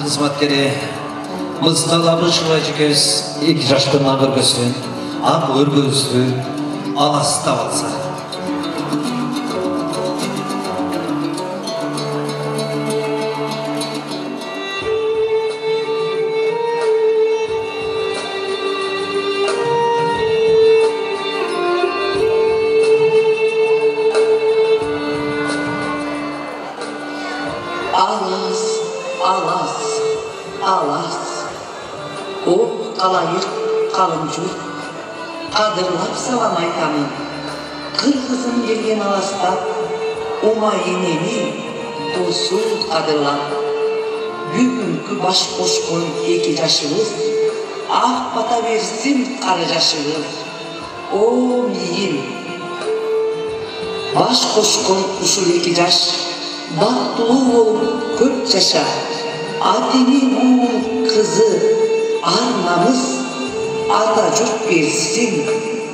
кызматкери Мызгалабышева жекебиз 2 жаштын агыргөсүн ак өргөбүздү аластап алса. Alas, o kalayık kalıncu, kadırlap salam aytamın, kırgızın gelgen alastap, omayın eni, dostu kadırlap, bugünkü baş koşkun 2 yaşımız, ah bata versin karı yaşımız, o miyim, baş koşkun usul 2 yaş, baktulu olup köp yaşa, Adini oğul kızı arnamız Atacuk versin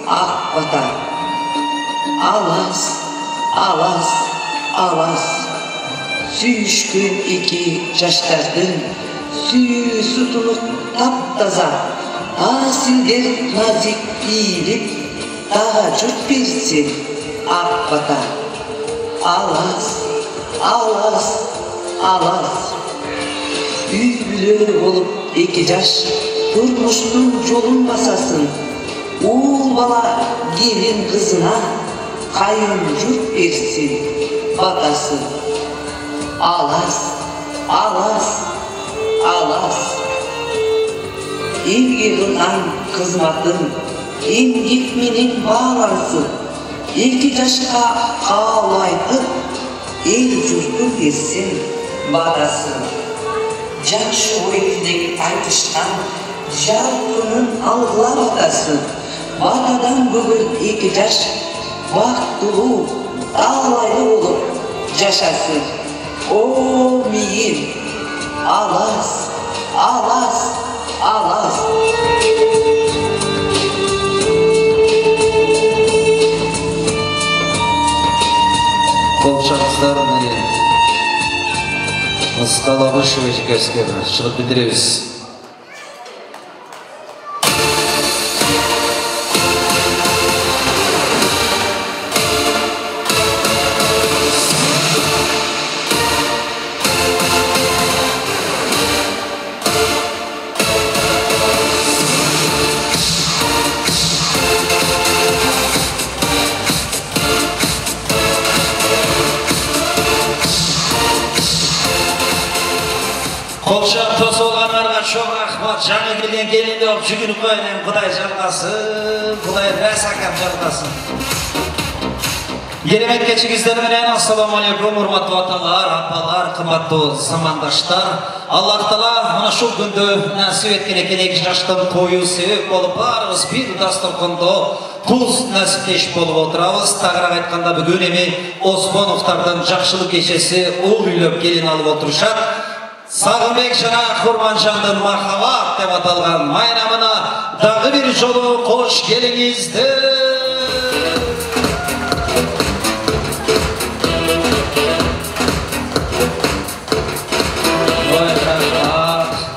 Akbata. Alas, alas, alas. Süyüşkün 2 yaşlardın Süyü sütunu taptaza Asildir nazik iyilik Tacuk versin Akbata. Alas, alas, alas. Büyülü olup 2 yaş, durmuştun yolun basasın. Oğul bala gelin kızına, kayın yurt versin, batasın. Alas, alas, alas. İlgi kılan kızmatın, emgitmenin bağlansın. 2 yaşka ağlaytıp, el yurtu versin, batasın. Jakşı oyundaki aytıştan jarkının algılar atası. Batadan bugün 2 yaş baktulu, ağlaylı olup yaşasın. O miyim, alas, alas, alas. Kolçaklarını Мызгалабышева жекебизге чыгып билдиребиз. Kolşak tosu olganlarga çok rahmat. Жаңы келген келинди алып жүгүнүп коюн. Кудай жалгасын, Кудай расакам жалгасын. Керемет кечигиздер менен ассаламу алейкум, урматтуу аталар, апалар, кымбаттуу замандаштар. Аллах Таала мына ушул күндө насип эткен экен 2 жаштын тою себеп болуп барыбыз бир дасторкондо туз насиптеш болуп отурабыз. Тагыраак айтканда бүгүн эми Осмоновдордун жакшылык кечеси уул үйлөп келин алып отурушат. Сагынбек жана Курманжандын махаббат деп аталган майрамына дагы бир жолу кош келиңиздер.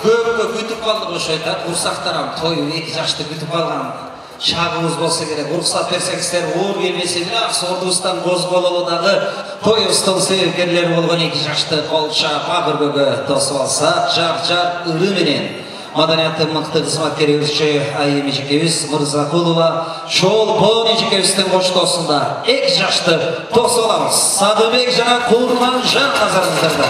Көпкө күтүп калдык ошойт, урсактарам тою 2 жашты күтүп калган. Шагыбыз болса керек, уруксат берсеңиздер, оор келбесе бирок сордубуздан козгололу дагы тоюбуздун себепкерлери болгон 2 жашты колчап агыргөгө тосуп алса, жар ыры менен маданияттын мыкты кызматкери өрчү Айым эжекебиз Мырзакулова Чолпон эжекебиздин коштоосунда 2 жашты тосуп алабыз. Садыбек жана Курманжан назарыңыздарда.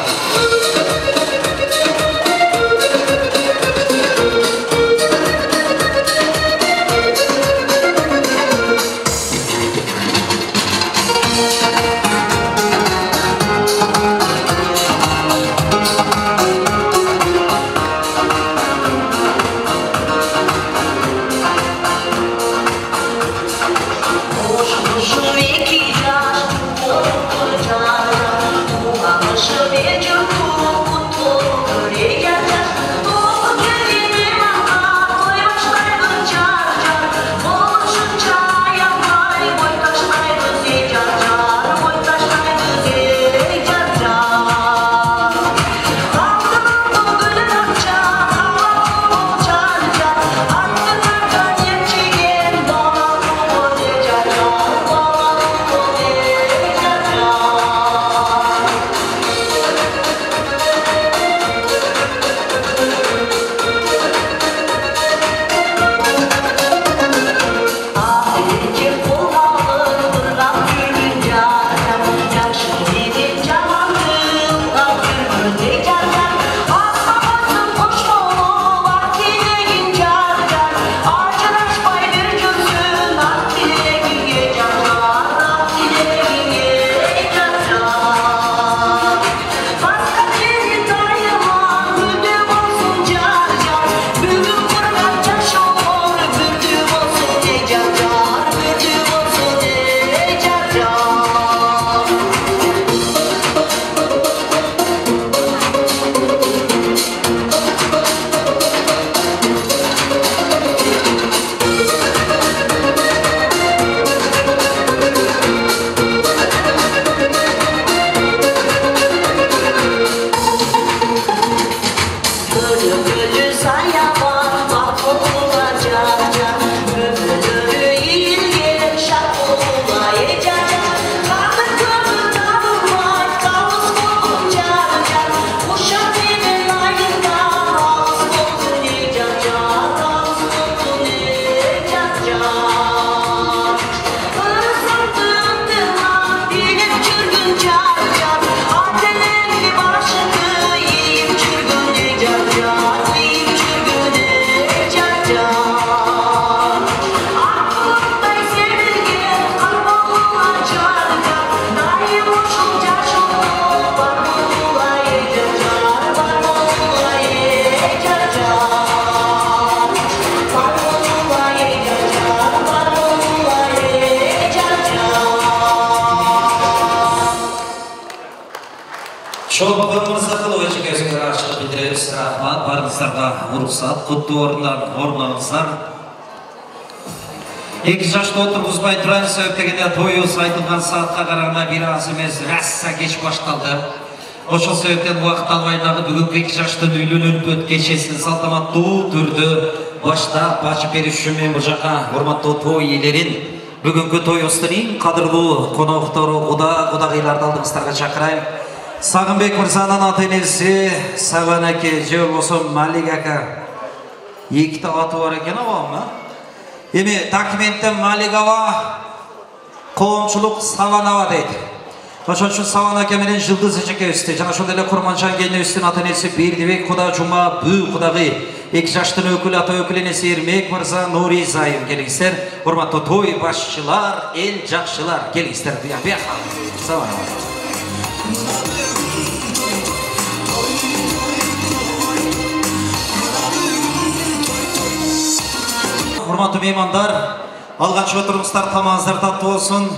Şöyle барыңыздарга уруксат, куттуу орнуңуздар. 2 жашты отургузбай турайын, себеп дегенде тоюбуз айтылган саатка караганда бир аз эмес, раса кеч башталды. Ошол себептен убакыт албай дагы бүгүнкү 2 жаштын үйлөнүү кечесин салтанаттуу түрдө баштап ачып бериш үчүн мен бул жака урматтуу той ээлерин, бүгүнкү тоюбуздун эң кадырлуу коноктору, кудагыйларды алдыңыздарга чакырайм. Сагынбек мырзанын ата-энеси Сабан аке же болбосо Малик ака. Эките аты бар экен абамы? Эми документте Малик аба, коомчулук Сабан аба дейт. Ошон үчүн Сабан аке менен Жылдыз эжекебизди жана ошондой эле Курманжан келинибиздин ата-энеси Бердибек куда жума бүү кудагый, 2 жаштын өкүлү ата өкүл энеси Эрмек мырза Нуризайым келиңиздер. Урматтуу той башчылар, эл жакшылар келиңиздер. Бияка. Сабан аба. Урматтуу меймандар, алганчы отуруңуздар тамагыңыздар таттуу болсун.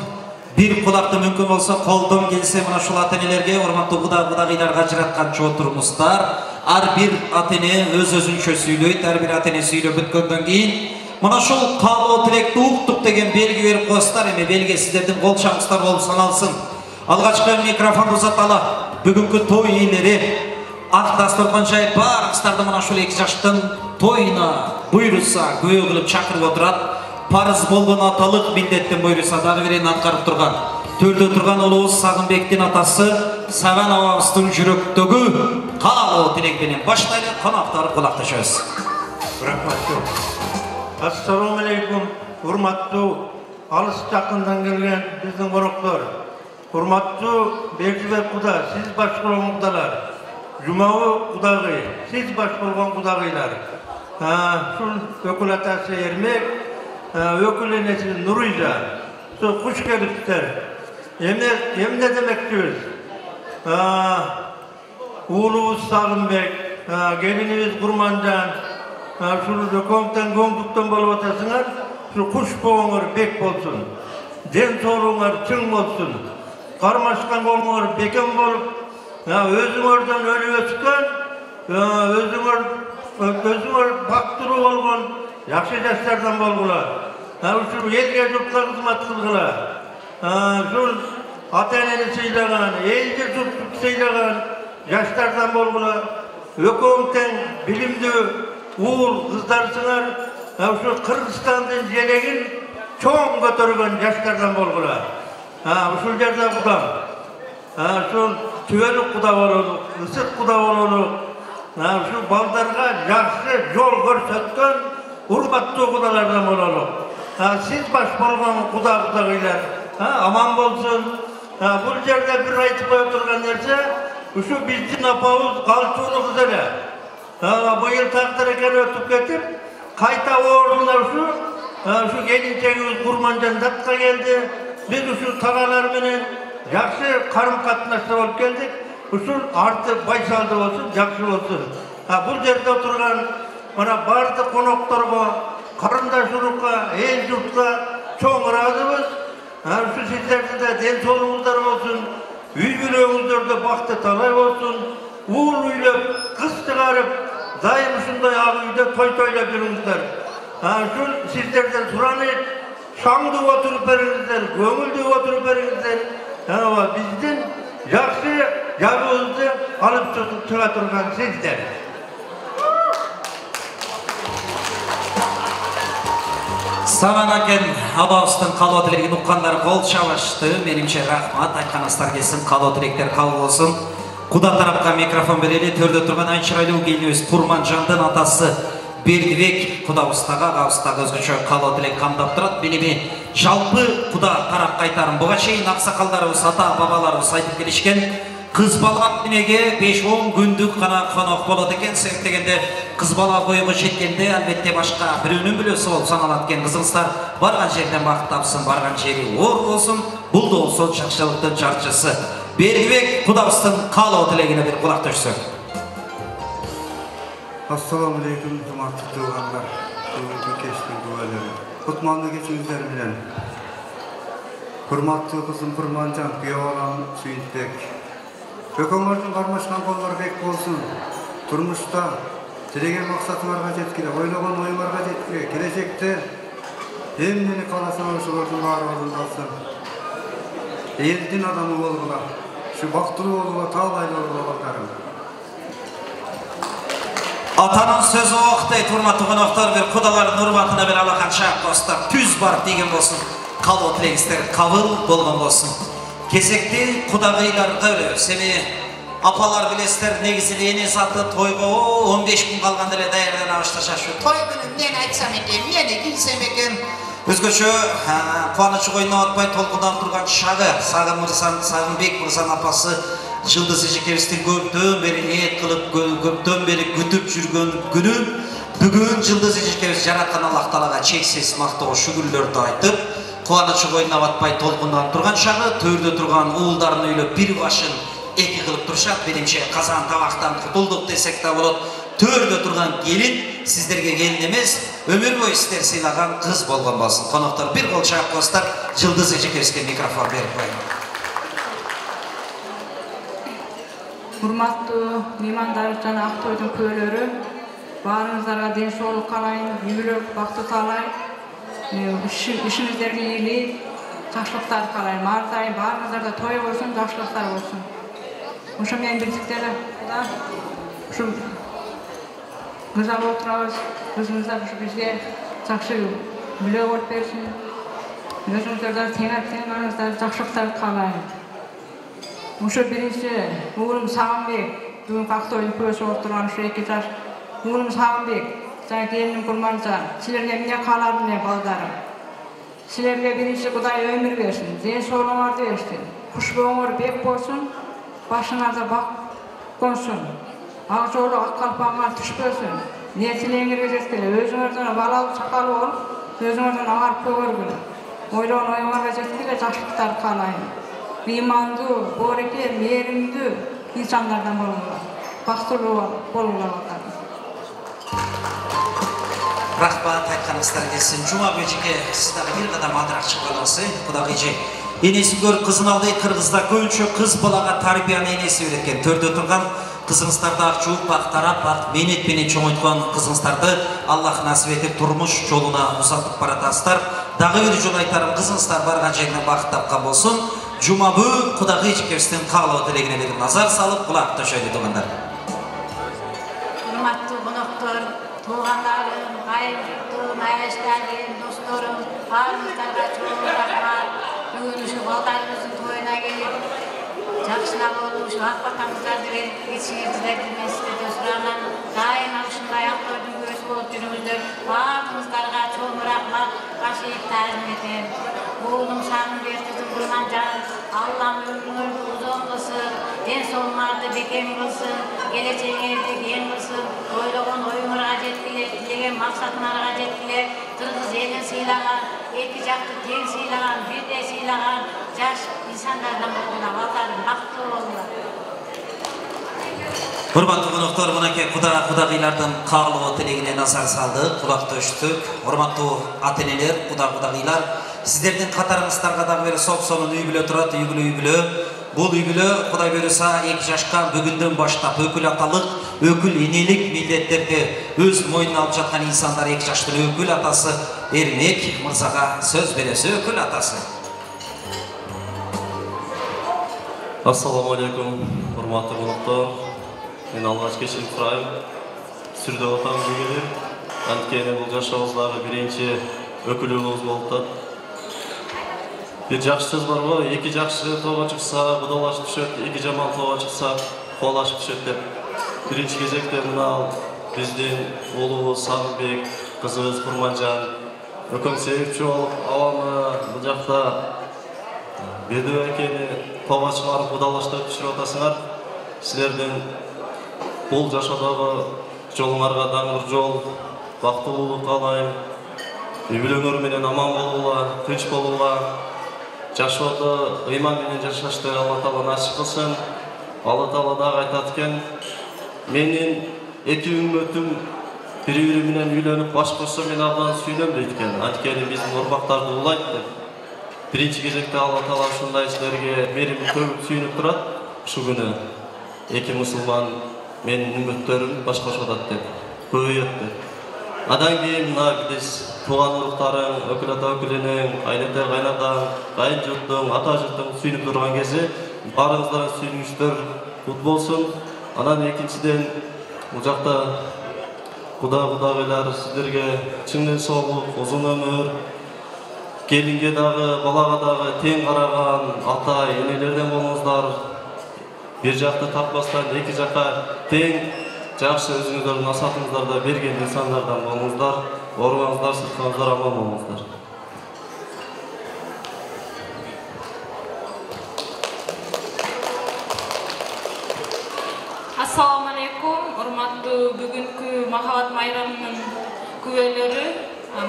Бир кулакты мүмкүн болсо колдон келсе мына ушул ата-энелерге, урматтуу кудагыйларга ажыратканчы отуруңуздар. Ар бир ата-эне өз-өзүнчө сүйлөйт, ар бир ата-эне сүйлөп бүткөндөн кийин мына ушул каалоо тилекти уктук деген белги берип коесуздар. Эми белги сиздердин кол чабыңыздар болуп саналсын. Алгачкы микрофонду узаталы. Бүгүнкү той ээлери ак дасторкон жайып баарыңыздарды мына ушул 2 жаштын тоюна буйруса күбө кылып чакырып отурат. Парыз болгон аталык милдеттен буйруса дагы бирин аткарып турган. Төрдө турган улубуз Сагынбектин атасы Сабан абабыздын жүрөктөгү каалоо тилек менен баштайлы. Коноктор кулакташабыз. Рахмат. Ассаламу алейкум. Урматтуу алыс жакындан келген биздин коноктор. Урматтуу Бердибек куда, сиз баш болгон кудалар. Жумабы кудагый, сиз баш болгон кудагыйлар. Ушул өкүл атасы Эрмек, өкүл энеси Нуриза. Куш келиптер. Эмне демекчибиз? Уулубуз Сагынбек, келинибиз Курманжан, ушул өкөңтөн көңдүктөн болуп атасыңар, ушул куш боңор бек болсун. Ден соолугуңар чың болсун. Кармашкан колуңар бекем болуп, өзүңөрдөн өнүп өскөн, өзүңөр бактыруу болгон жакшы жаштардан болгула. Ушул элге журтка кызмат кылгыла. Ушул ата-энени сыйлаган, элди журтты сыйлаган жаштардан болгула. Өкөң тең билимдүү уул кыздарсыңар. Ушул Кыргызстандын желегин чоң көтөргөн жаштардан болгула. Ушул жерде кудам. Ушул түбөлүк куда бололук, ысык куда бололук. Ушул балдарга жакшы жол көрсөткөн урматтуу кудалардан бололук. Сиз баш болгон кудагыйлар аман болсун. Бул жерде бир айтып кое турган нерсе, ушу биздин апабыз калчулуу кыз эле. Быйыл тактыр экен өтүп кетип, кайта ордуна ушу келинчегибиз Курманжан затка келди. Биз ушу тагалар менен жакшы карым-катнашта болуп келдик. Ушул арты байсалды болсун, жакшы болсун. Бул жерде отурган мына бардык конокторго, карындаш урукка, эл журтка чоң ыраазыбыз. Ушу сиздердин да ден соолугуңуздар болсун, үй бүлөңүздөрдө бакты талай болсун. Уул үйлөп, кыз чыгарып, дайым ушундай ак үйдө той тойлоп жүрүңүздөр. Ушул сиздерден суранып, шаңдуу отуруп бериңиздер, көңүлдүү отуруп бериңиздер. Биздин жакшы жагыбызды алып чыга турган сиздер. Сабан акен абабыздын каалоо тилегин уккандар кол чабышты. Менимче рахмат, айтканыңыздар келсин, каалоо тилектер кабыл болсун. Куда тарапка микрофон берели. Төрдө турган айчырайлуу келинибиз Курманжандын атасы Бердибек кудабыздагы агабыздагы өзгөчө каалоо тилек камдап турат. Меними жалпы куда тарап кайтарын буга чейин аксакалдарыбыз, ата бабаларыбыз айтып келишкен. Кыз бала дүнеге 5-10 күндүк гана конок болот экен. Себеп дегенде кыз бала бойго жеткенде албетте башка бирөөнүн бүлөсү болуп саналат экен. Кызыңыздар барган жерден бакыт тапсын, барган жери оор болсун. Бул да болсо жакшылыктын жарчысы. Бердибек кудабыздын каалоо тилегине бир кулак төшсөк. Assalamu alaikum, hurmatly tug'anlar, bugungi kechning duolari. Kutmanli kechingizlar bilan. Hurmatli qizim Kurmanjan, kuyovalam Suyintbek. Ökөңөрдүн кармашкан колдору бек болсун. Турмушта Тілеген мақсатыңарға жеткіле, ойлаған ойыңарға жеткіле, келешекте емнені қаласың ошолордун баары орындалсын. Елдің адамы болғыла, şu бактылуу болғыла, таалайлы болғыла балдарым. Атанын сөзі оқтай, турматы қонақтар бер, құдалардың ұрбатына бер алақан шақ достар, түз бар деген болсын, қалу тілегістер қабыл болған болсын. Кезекте құдағиларға өлі, сені апалар білестер, негізілі ене саты тойға 15 күн қалғандыры дайырдан ауышта шашу. Той күні мен айтсам екен, мені келсем екен. Өзгөші қуанышы қойына отпай толқыдан тұрған шағы, Сағынбек Мырзан апасы Жылдыз Ежекевістің көптен бері ниет қылып, көптен бері күтіп жүрген күнін, бүгін Жылдыз Ежекевіс жаратқан Аллах Тағалаға чексіз мақтау шүгірлерді айтып, қуанышы қойына отпай толқындан тұрған шағы, төрде тұрған уылдарын үйліп бір башын екі қылып тұршат, меніңше қазан табақтан құтылдық десек та болады. Төрде тұрған келін сіздерге келін емес, өмір бойы сіздер сыйлаған қыз болған болсын. Қонақтар бір қол шақ қостар, Жылдыз Ежекевіске микрофон беріп қойын. Құрметті меймандар жана Ақтойдың көйлері, барыңыздарға денсаулық қалайын, үйіліп, бақты қалайын, ішіңіздерге елей, жақсылықтар қалайын, мартайын, барыңыздарда той болсын, жақсылықтар болсын. Ошымен бірдіктері, Güzel oturarız, kızımızlar bizge жақсы біле ört bersin. Özünüzlerden teğmenizler жақсылықтар қалайын. Ошо биринчи угулум Сагынбек, бүгүн Ақтойдун көсү отурган ушу 2 жаш. Угулум Сагынбек, жана келиним Курманжан, силерге эмне кааладым мен балдарым. Силерге биринчи Кудай өмүр берсин, ден соолугуңарды берсин, кушбооңор бек болсун, башыңарда бак консун. Ак жолу ак калпаңар түшпөсүн. Не тилеңерге жеткиле, өзүңөрдөн балалуу чакалуу болуп, өзүңөрдөн агарып көгөргүлө. Ойлогон оюңарга жеткиле, жакшылыктар каалайын. Имандуу, боореке, мээримдүү инсандардан болуңар. Бактылуу болуңар балдарым. Рахмат айтканыңыздар келсин. Жума көжеге сіздер бир кадам адыраак чыкканыңызды, Кудагый эже. Энесин көрүп кызын алды, Кыргызда көбүнчө кыз балага тарбияны энеси үйрөткөн. Төрдө турган кызыңыздарды ак жууп, ак тарап, ак мээнет менен чоңойткон кызыңыздарды Аллах насип этип турмуш жолуна узатып баратасыздар. Дагы бир жолу айтарым, кызыңыздар барган жерине бакыт тапкан болсун. Жумабы Кудагый Ежекевистин каалоо тилегине бир назар салып, кулак төшөйдү туугандар. Урматтуу коноктор, туугандарым, айыл журтум, аяштарым, досторум, баарыңыздарга чоң рахмат. Бүгүн ушу балдарыбыздын тоюна келип, жакшылап болуп, ушу акбатаңыздарды берип кетишиңиздерди мен сиздерден суранам. Дайыма ушундай Актойдун көзү болуп жүрүңүздөр. Баарыңыздарга чоң рахмат, башыйып таазим этем. Уулум Сагынбек кызым Курманжан, Аллам өмүрүңөрдү узун кылсын, ден соолугуңарды бекем кылсын, келечегиңерди кең кылсын, ойлогон оюңарга жеткиле, тилеген максатыңарга жеткиле, кыргыз элин сыйлаган, эки жакты тең сыйлаган, бирдей сыйлаган жаш инсандардан болгула, балдарым бактылуу болуңар. Урматтуу коноктор, мынакей кудагыйлардын каалоо тилегине назар салдык, кулак төштүк. Урматтуу ата-энелер, кудагыйлар, сиздердин катарыңыздарга дагы бир сок-сонун үй бүлө турат, үй бүлө. Бул үй бүлө Кудай буйруса 2 жашка бүгүндөн баштап өкүл аталык, өкүл энелик милдеттерди өз мойнуна алып жаткан инсандар 2 жаштын өкүл атасы Эрмек мырзага сөз бересиз, өкүл атасы. Ассаламу алейкум, урматтуу коноктор. Мен алгач кечирип турайм. Сүрдөп атам бүгүн. Анткени бул жашообуздагы биринчи өкүлүбүз болуп атат. Bir жақсы сөз бар ғой, 2 жақсы тооға чыкса, кудалашып түшөт, 2 жаман тооға чыкса, куалашып түшөт деп. Биринчи кезекте мына биздин уулубуз Сагынбек, кызыбыз Курманжан, өкөм себепчи болуп, абаны бул жакта бедөө экени тооға чыгарып кудалаштырып түшүрүп атасыңар. Силердин бул жашоодогу жолуңарга даңгыр жол, бактылуулук каалайм. Үй бүлөңөр менен аман болуула, тынч болуула. Жашоодо ыйман менен жашашты Алла Таала насип кылсын. Алла Таала дагы айтат экен, менин 2 үммөтүм бири-бири менен үйлөнүп баш кошсо мен абдан сүйүнөм дейт экен. Анткени биздин урмактарды улайт деп. Биринчи кезекте Алла Таала ушундай силерге мерим төгүп сүйүнүп турат. Ушу күнү 2 мусулман менин үммөттөрүм баш кошуп атат деп. көбөйөттү. Адан кийин мына биз тууган уруктарын, өкүл ата өкүлүнүн, айнете кайнадан, кайын журттун, ата журттун сүйүнүп турган кези баарыңыздардын сүйүнүчтөр кут болсун. Анан экинчиден бул жакта Кудагыйлар сиздерге чыңдын соолук, узун өмүр, келинге дагы, балага дагы тең караган ата, энелерден болуңуздар. Бир жакты таппастан эки жакка тең жакшы өзүңүздөрдүн насаатыңыздарды берген инсандардан болуңуздар. Оруңуздар, сыртыңыздар аман болуңуздар. Assalamu alaikum, урматтуу бүгүнкү Махабат майрамынын күбөлөрү,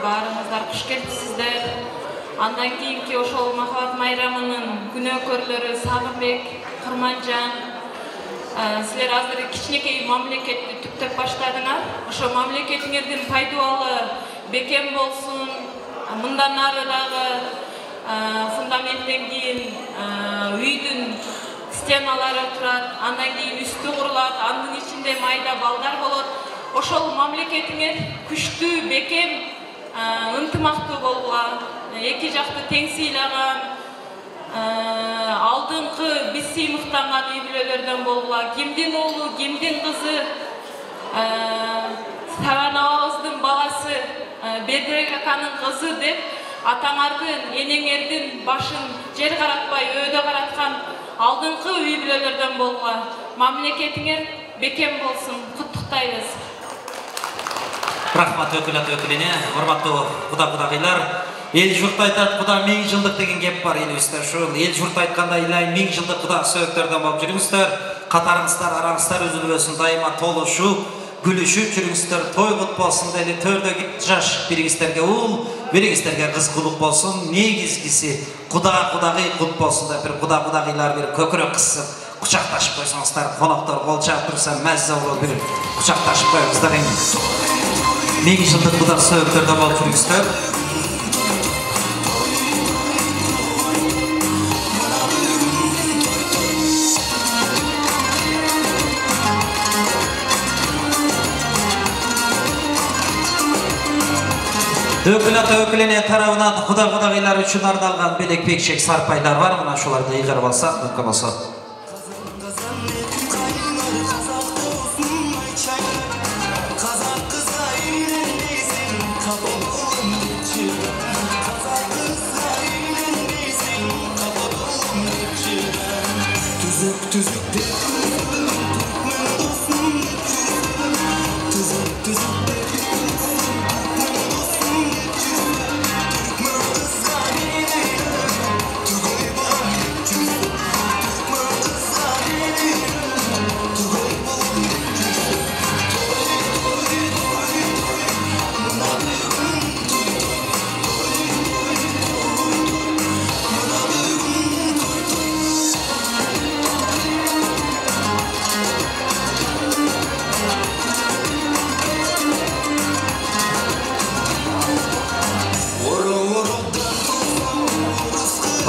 баарыңыздар куш келипсиздер. Андан кийинки ошол Махабат майрамынын күнөөкөрлөрү Сагынбек, Курманжан, силер азыр кичинекей мамлекетти түптөп баштадыңар. Ошо мамлекетиңердин пайдубалы бекем болсун. Мындан ары дагы фундаменттен үйдүн стеналары турат, андан кийин үстү курулат, анын ичинде майда балдар болот. Ошол мамлекетиңер күчтүү, бекем, ынтымактуу болгула, эки жакты тең сыйлаган, алдыңкы биз сыймыктанган үй бүлөлөрдөн болгула. Кимдин оолу, кимдин кызы, Саван абабыздын баласы, Бедерек аканын кызы деп атаңардын, энеңердин башын жер каратпай, өйдө караткан алдыңкы үй бүлөлөрдөн болгула. Мамлекетиңер бекем болсун. Куттуктайбыз. Рахмат өкүлүнө, урматтуу кудагыйлар. Эл журт айтат, Куда 1000 жылдык деген кеп бар элибизде. Ушул эл журт айткандай эле 1000 жылдык Куда сөөктөрдөн болуп жүрүңүздөр. Катарыңыздар, араңыздар үзүлбөсүн, дайыма толушуп, gülüşüp жүрүңүздөр, той кут болсун деди, төрдөгү жаш бириңиздерге уул, бириңиздерге кызгылык болсун, негизгиси кудагый кут болсун деп, бир кудагыйлар бир көкүрөк кысып, кучакташып койсоңуздар, коноктор кол чаап турса, мазза болот, бир кучакташып коюңуздар. 1000 жылдык куда сөөктөрдө болуп жүрүңүздөр. Өкілаты өкілене тарауынан құда-құдағилар үшін ардалған белек пекшек сарпайлар бар, мұна шуларды иғыр болсақ, мүмкін болса.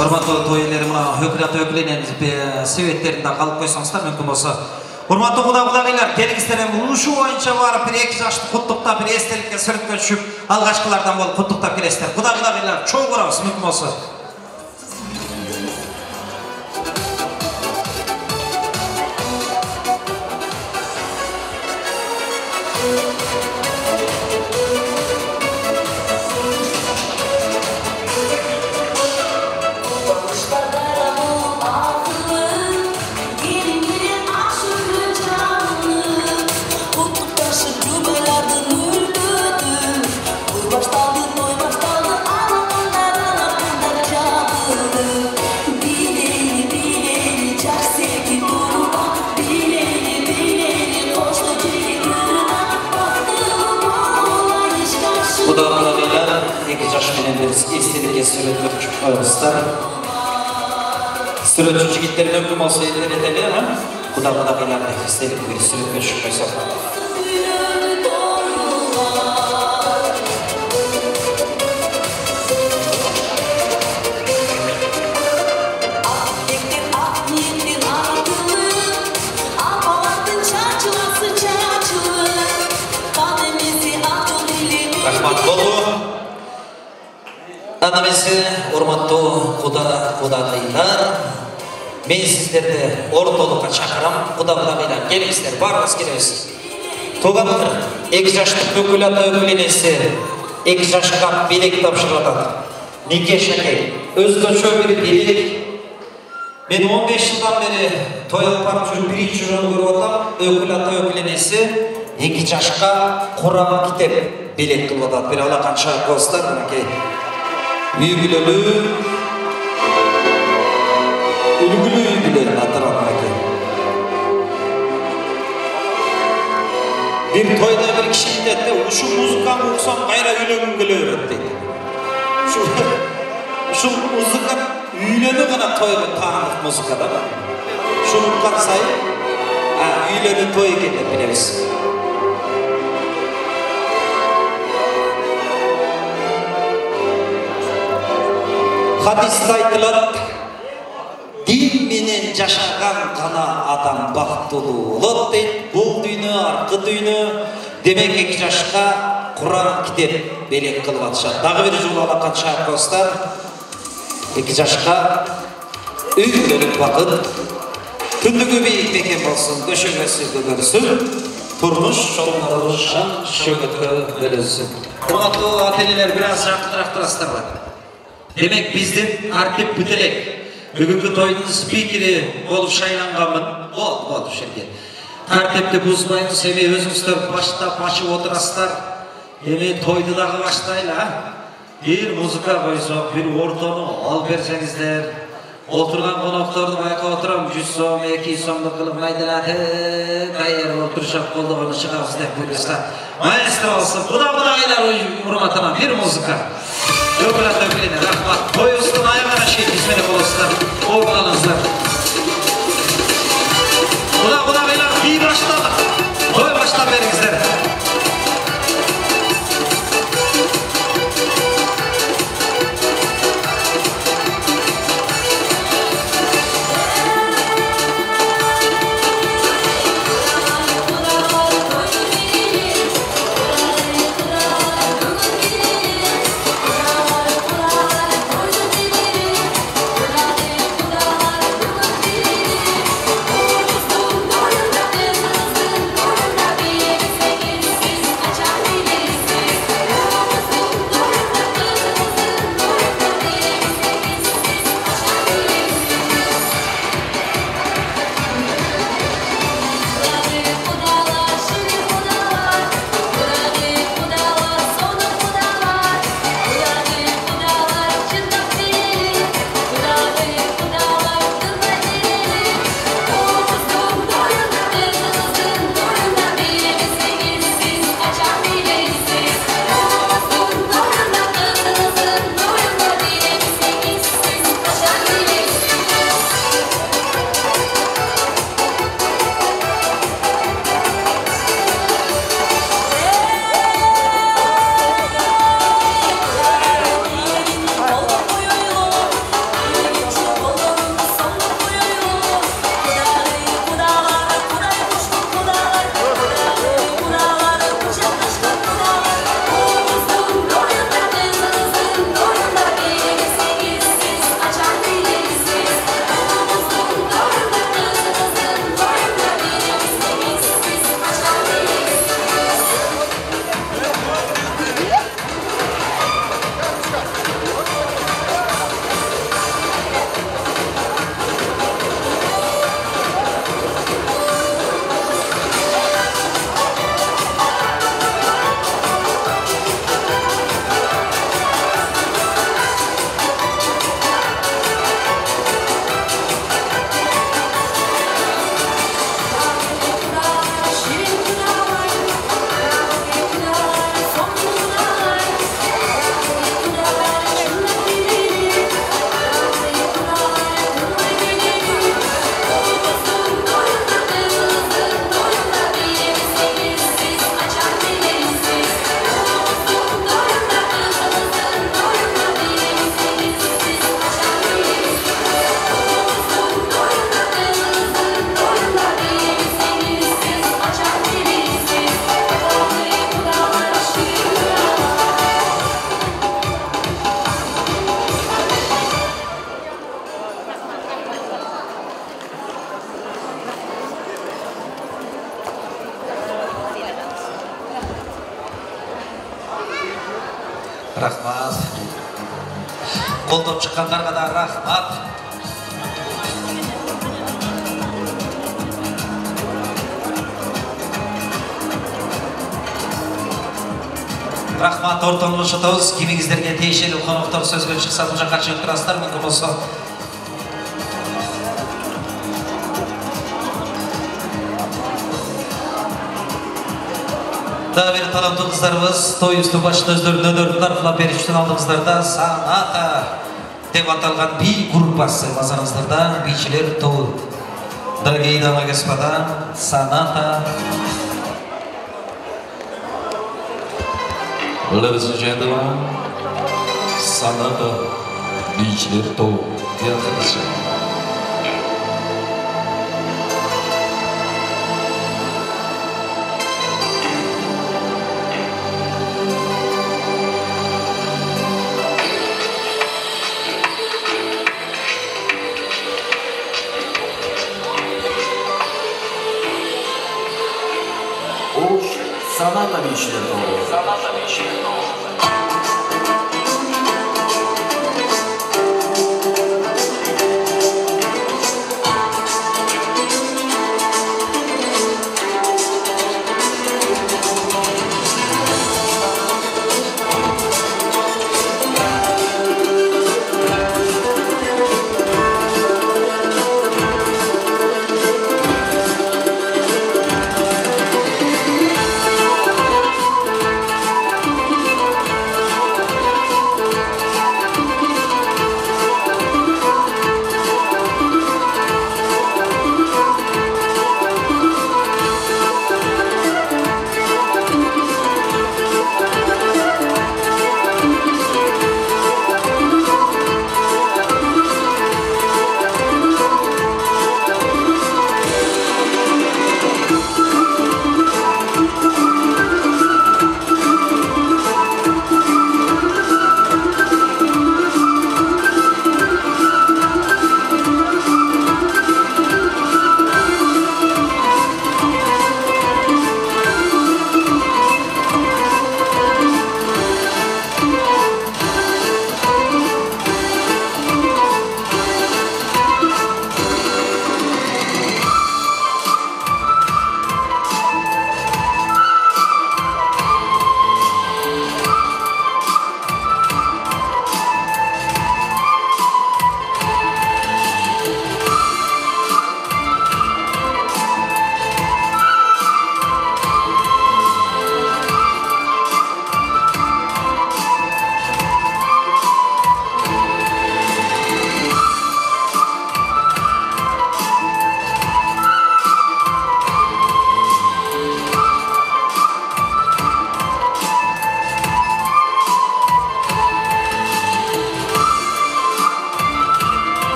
Урматтуу той ээлери, мына өкүлат өкүленен себеттеринде калып койсоңуздар мүмкүн болсо. Урматтуу кудагыйлар, келиңиздер ушу боюнча барып бир эки жашты куттуктап, бир эстеликке сүрөткө түшүп, алгачкылардан болуп куттуктап келесиздер. Кудагыйлар, чоң барабыз мүмкүн болсо. Kudagılar, iki yaş bilenler istedik sürekli küçük koyarızlar. Sürekli çocukların ömrüm olsa edelim ama kudagılar istedik bir sürekli küçük koyarızlar. Come Anamesi urmattуу Kudagaylar. Men sizlerdi ortalıkka çakıram. Kudagaylar gelingizler, barımız kelebiz. Toğanlar 2 yaşlık ökül ata ökülenesi 2 yaşka belek tapşırılады. Неке шәкей, өзгөчө bir белек. Men 15 yıldan beri toy alparım жүрүп birinci жолу көрүп атам. Ökül ata ökülenesi 2 yaşka Kur'an kitap belek kılıp atат. Bir alaqança dostlar minekey. Üygülülü, ülgülü üygülerin atırana minekey. Bir toyda bir kişi dedi, "Uşu muzikam uksam gayra üylönüm gülüyorum" dedi. Şu muzika üylönü gana toyda tanıdık muzikada mı? Şunu katsayı, üylönü toyu gelir biliriz. Hadiste aytılат, din menen жашаган гана адам бактылуу болот дейт. Бул дүйнө аркы дүйнө. Демек 2 жашка Кур'ан китеп белек кылып атышат. Дагы бир жолу алаканча достар 2 жашка үйлөнүп бакыт күндүгү бийик бекен болсун, көшөгөсү көгөрсүн, турмуш жолдору шан шөгөткө бөлөсүн. Урматтуу ата-энелер, бир аз жакыныраак турасыздарбы? Demek bizden artık bütelek. Bugünkü toyun spikeri olup şaylangamın. Oldu şerke. Tartipte buzmayın, seni özünüzler başta başı oturaslar. Yine toydu dağı başlayla. Bir muzika koysak, bir ortonu al versenizler. Oturgan konuklarını bayaka oturam. 100 so'm, 200 so'mda kılıp maydalatı. Kayyer oturuşak olduğunu çıkavız dep buyursa. Maestro olsun. Bu da aylar hurmatına bir muzika. Ökülat ökülene rahmat. Toy üstün ayağına şey hizmeti bolasılar. Oğlanızlar. Buna beyler bir başladık. Toy baştan veringizler. Рахмат. Қолдап шыққандарға да рахмат. Рахмат, ортаңғы шытауыз, кемеңіздерге тейшелі қонақтар сөзге шықса бұл жаққа шығып тұрасыздар, мүмкін болса. Daha beri talantılı kızlarımız, toy üstü başta özdürünün ödürünler falan berişten aldığımızlarda Sanata деп аталған би группасы назарыңыздарда, бийшілер тобы. Дорогие дамы и господа, Саната. Ladies and gentlemen, Sanata бийшілер тобы. Sanata biyişleri doğru. Sanata biyişleri doğru.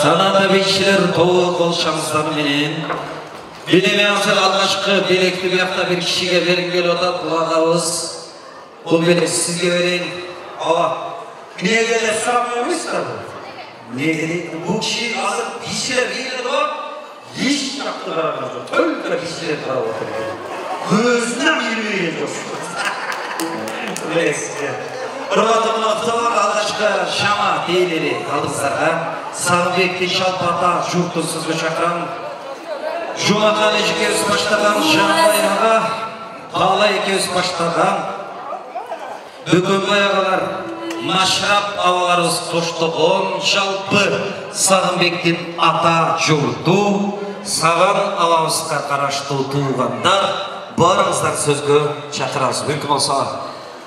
Sanata beyşiler toğu kolşamızdan menен. Bileme asıl alғашқы белекті bir hafta bir kişiye verin gel oda bu ağabız. Bu belek sizge verin. Aa, niye gele sıramıyoruz da bu? Niye gele? Bu kişi azı beyşiler geldi o. Hiç yaptılarımız yok. Tölde beyşiler tarafı oturuyor. Gözünden yürüyün dostum. Öyle sizge. Hürmatımın aktar alğашқы şama deyleri aldığınızlara. Sağbek'te Şalpata жұртысызғы шақырам. Жұмақан екеуіз баштаған Жанбайға, Қала екеуіз баштаған. Бөкенбай ағалар, Машрап ағаларыз қоштығын, жалпы Сағынбектен ата жұрту, Саған алауызға қарашты туғандар, барыңыздар сөзге шақырасыз. Мүмкін болса,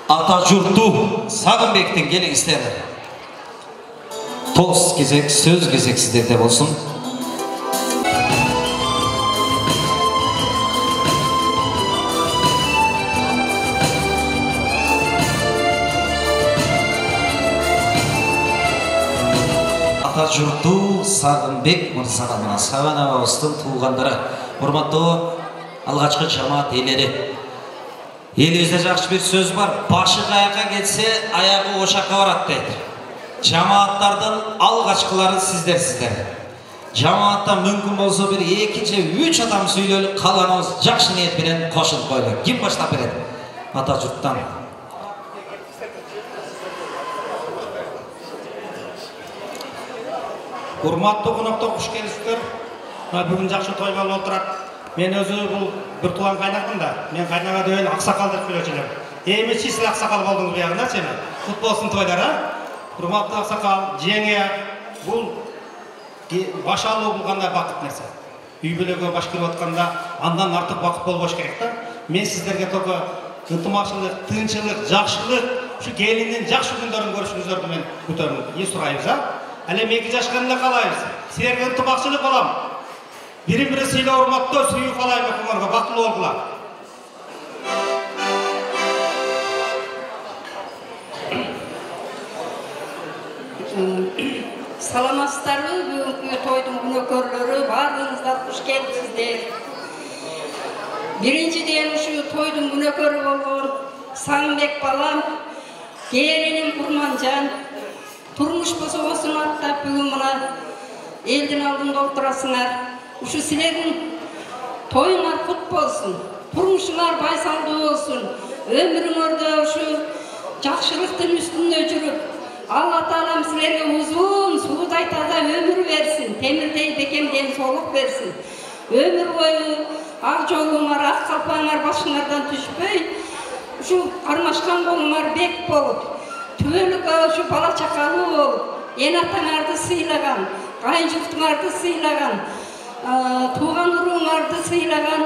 ата жұрту Сағынбектің келеңіздері. Тоғыз кезек, сөз кезек сіздерде болсын. Ата жұрту Сағынбек мырзаға мына Саған ағабыздың туғандары, құрметті алғашқы жамаат иелері. Елімізде жақсы бір сөз бар, башы қаяққа кетсе, аяғы ошаққа барады дейді. Жамааттардың алғашқылары сіздер. Жамаатта мүмкін болса бір екінші, үш адам сөйлеліп қалғанымыз жақсы ниетпенен қосылып қойды. Кім баштап береді? Ата жұрттан. Құрметті қонақтар, қош келдіңіздер. Бүгін жақсы той болып отырады. Мен өзі бұл бір туған қайнақтым да. Мен қайнаға дөйел ақсақалдыр күлешілер. Емес чисіл ақсақал болдыңыз бұяғына сені. Құт болсын тойлар, құрметті ақсақал, жеңе, бұл баш алу болғанда бақыт нәрсе. Үй бүлеге баш келіп отқанда андан артық бақыт болбаш керек та. Мен сіздерге тоқы ынтымақшылық, тыншылық, жақшылық, şu gelinin жақсы күндерін көрішіңіздерді мен көтеріп сұраймыз. Әлем 2 жашқанында қалаймыз. Сіздерге ынтымақшылық болам. Бірін-бірі сыйлы ұрматты, сүйі қалаймын оқыңарға, бақылы олғылар. Саламатсыздар, бүгінгі тойдың өнөкөрлері, барлығыңыздар қош келдіңіздер. Біріншіден ушу тойдың өнөкөрі болған Сағынбек балам, келінім Құрманжан, тұрмыш болса осын аттап бүгін мына елдің алдында отырасыңар. Ушу силердин тойуңар кут болсун, турмушуңар байсалдуу болсун, өмүрүңөрдө ушу жакшылыктын үстүндө жүрүп, Алла Таалам силерге узун, суудай таза өмүр берсин, темирдей бекем ден соолук берсин. Өмүр бою ак жолуңар, ак калпаңар башыңардан түшпөй, ушу кармашкан болуңар бек болуп, түбөлүккө ушу бала чакалуу болуп, эн атаңарды сыйлаган, кайын жуфтуңарды сыйлаган, туған ұруңарды сыйлаған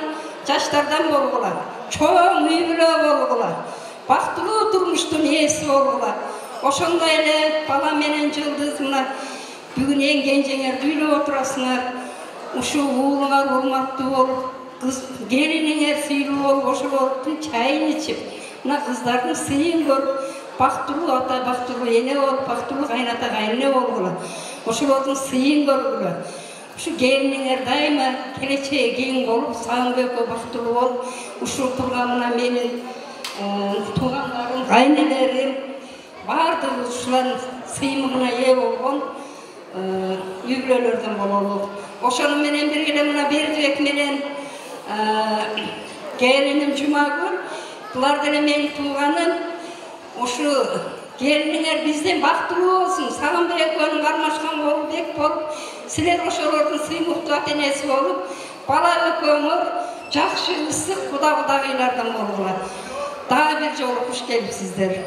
жаштардан болғыла, чоң үй бүлө болғыла, бактылуу турмуштун ээси болғыла. Ошондой эле бала менен жылдыз мына бүгүн эң кенжеңер үйлөп отурасыңар. Ушу уулуңар урматтуу болуп, келиниңер сыйлуу болуп, ошолордун чайын ичип, мына кыздардын сыйын көрүп, бактылуу ата, бактылуу эне болуп, бактылуу кайната, кайнене болгула. Ошолордун сыйын көргүлө. Şu gelininger daima keleceğe keng bolup, Sağınbek'e bактылуу болуп, ушул турганына менин туугандарым, кайнелерим, бардыгы ушулардын сыймыгына ээ болгон үй бүлөлөрдөн бололу. Ошону менен бирге мына Бердибек менен келиним Жумагүл, булар деле менин тууганым. Ушу geliniңер бизден бактылуу болсун, Сағынбек экөөнүн кармашкан болуп, бек болуп, силер ошолордун сыймыктуу ата-энеси болуп, бала экөөңөр жакшы ысык кудагыйлардан болгула. Дагы бир жолу куш келипсиздер.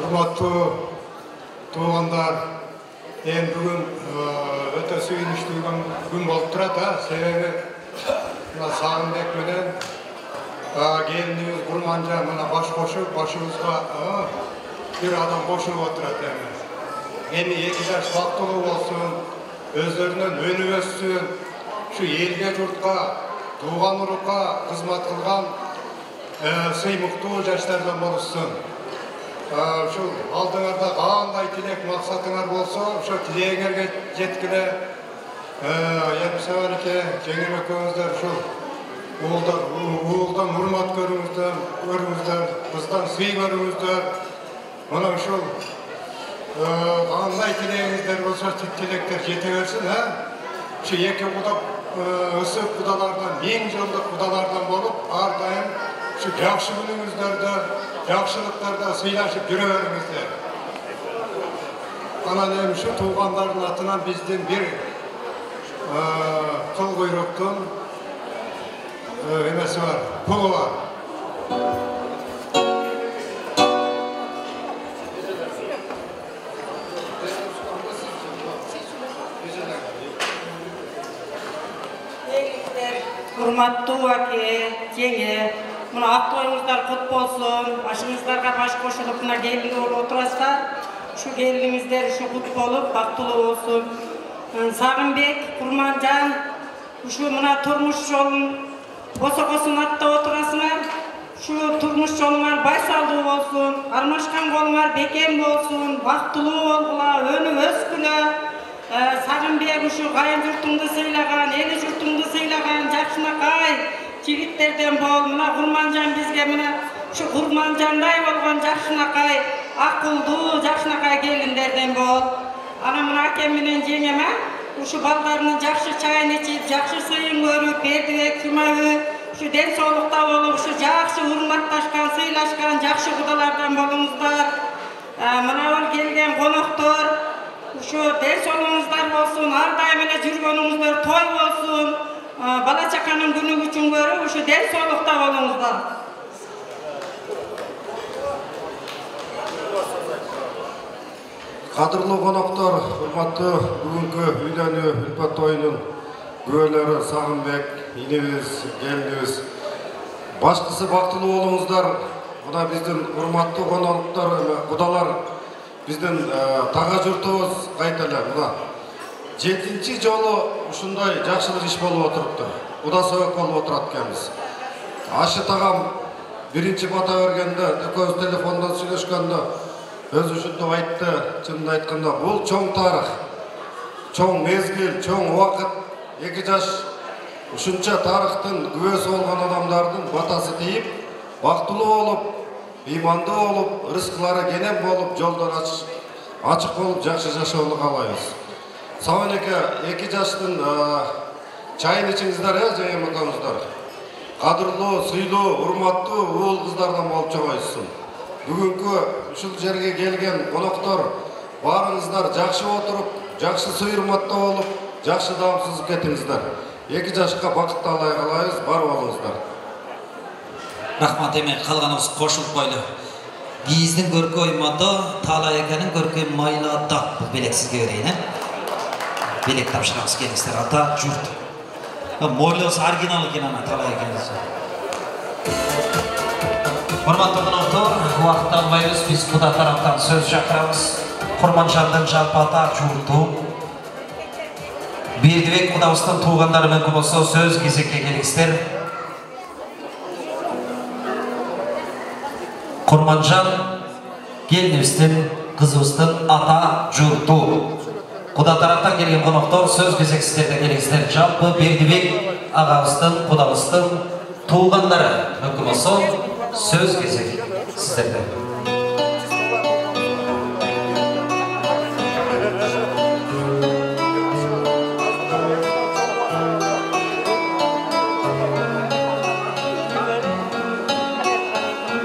Урматтуу туугандар, Eğer bugün öte suyunuştuğum gün olup turata, sebebi Sağınbek menen gelinimiz Kurmanca mına baş koşup, başımızga bir adam koşup oturata emez. Emi 2 yaş vaktılı olsun, özlerinden önü össün, şu elge jurtqa, tuğan urukka kızmat kılgan sıymıktуу жаштардан болушsun. Şu aldığınızda qanday tilek maqsatыңар болса, şu tilегіңерге жеткіле, Ермісәвәліке, жеңіл өкөңіздер, şu уылдан урмат көріңіздер, қыздан сый көріңіздер, оның şu qanday tilегіңіздер болса, tilектер жете берсін, şu екі құдап ысып құдалардан, ең жылдық құдалардан болып, ардайым şu жақсы күніңіздерді, жақшылықтарда сыйлашып жүре беріңіздер. Анан şu туғандардың атынан бізден bir қыл құйрықтың emesi var, pulu var. келиңиздер. Урматтуу аке, жеңе, мына ак тоюңуздар кут болсун. Башыңыздарга баш кошулуп мына келин болуп отурасыздар. Ушу келиңиздер ушу кут болуп, бактылуу болсун. Сагынбек, Курманжан, ушу мына турмуш жолун босокосун аттап отурасыңар. Şu turmuş yollar baysaldığı olsun, armaşkan kollar beken olsun, baktılığı olgula, önü özgüle, Sağınbek şu gayın jurtungdu sıylagan, eli jurtungdu sıylagan, jakşınakay, jigitlerden bol, mına Kurmanjan bizge mına şu Kurmanjanday bolgan jakşınakay, akıldı jakşınakay gelinlerden bol. Ana mına akem menen jengeme, şu ballarının jakşı çayını içip, jakşı suyun görüp, berdibek sumabı, şu den soğukta olup, şu jakşı hurmatlaşkan, sıylaşkan, jakşı kudalardan bolunuzlar. Mına ol gelgen konoktor, şu den soğuğunuzlar olsun, ar daim ele jürgönüңүздөр toy olsun, bala çakanın günü üçün görüp, şu den soğukta bolunuzlar. Qadırlı konoktor, hurmatlı bugünkü üylönүү ülpet toyunun güveleri Sağınbek, inimiz, gelinimiz. Başkısı baktılı olunuzlar, buna bizden hurmatlı konoktor, kudalar, bizden tağa jurtubuz kaytele. Buna 7-ci jolu ушундай жакшылык иш болуп отурупту. Уда себеп болуп отурат экенбиз. Ашы тагам биринчи бата бергенде, экөөбүз телефондон сүйлөшкөндө өзү ушинтип айтты. Чынын айтканда бул чоң тарых, чоң мезгил, чоң убакыт. 2 жаш ушунча тарыхтын күбөсү болгон адамдардын батасы тийип, бактылуу болуп, ыймандуу болуп, рызкылары кенен болуп, жолдор ачык болуп, жакшы жашоону каалайбыз. Сабын эке 2 жаштын чайын ичиңиздер, жеңем акамыздар. Кадырлуу, сыйлуу, урматтуу уул кыздардан болуп чоңойсун. Бүгүнкү ушул жерге келген коноктор баарыңыздар жакшы отуруп, жакшы сый-урматта болуп, жакшы даамсыз кетиңиздер. 2 жашка бакытты алай калайбыз, бар болуңуздар. Рахмат эме калганыбыз кошулуп койлу. Кийиздин көркү оймодо, Таала экенин көркү майлада белек сизге берейин, белек тапшырабыз келиңиздер, ата журт. Мойлос оригинал экен ана Таала экенибиз. Урматтуу коноктор, убакыт албайбыз, биз Куда тараптан сөз чакырабыз. Курманжандын жалпы ата журту. Бердибек кудабыздын туугандары мүмкүн болсо сөз кезекке келиңиздер. Курманжан келинибиздин, кызыбыздын ата журту. Куда тараптан келген коноктор сөз кезек сиздерде келиңиздер. Жалпы Бердибек агабыздын, кудабыздын туугандары мүмкүн болсо söz gezek sizlerden.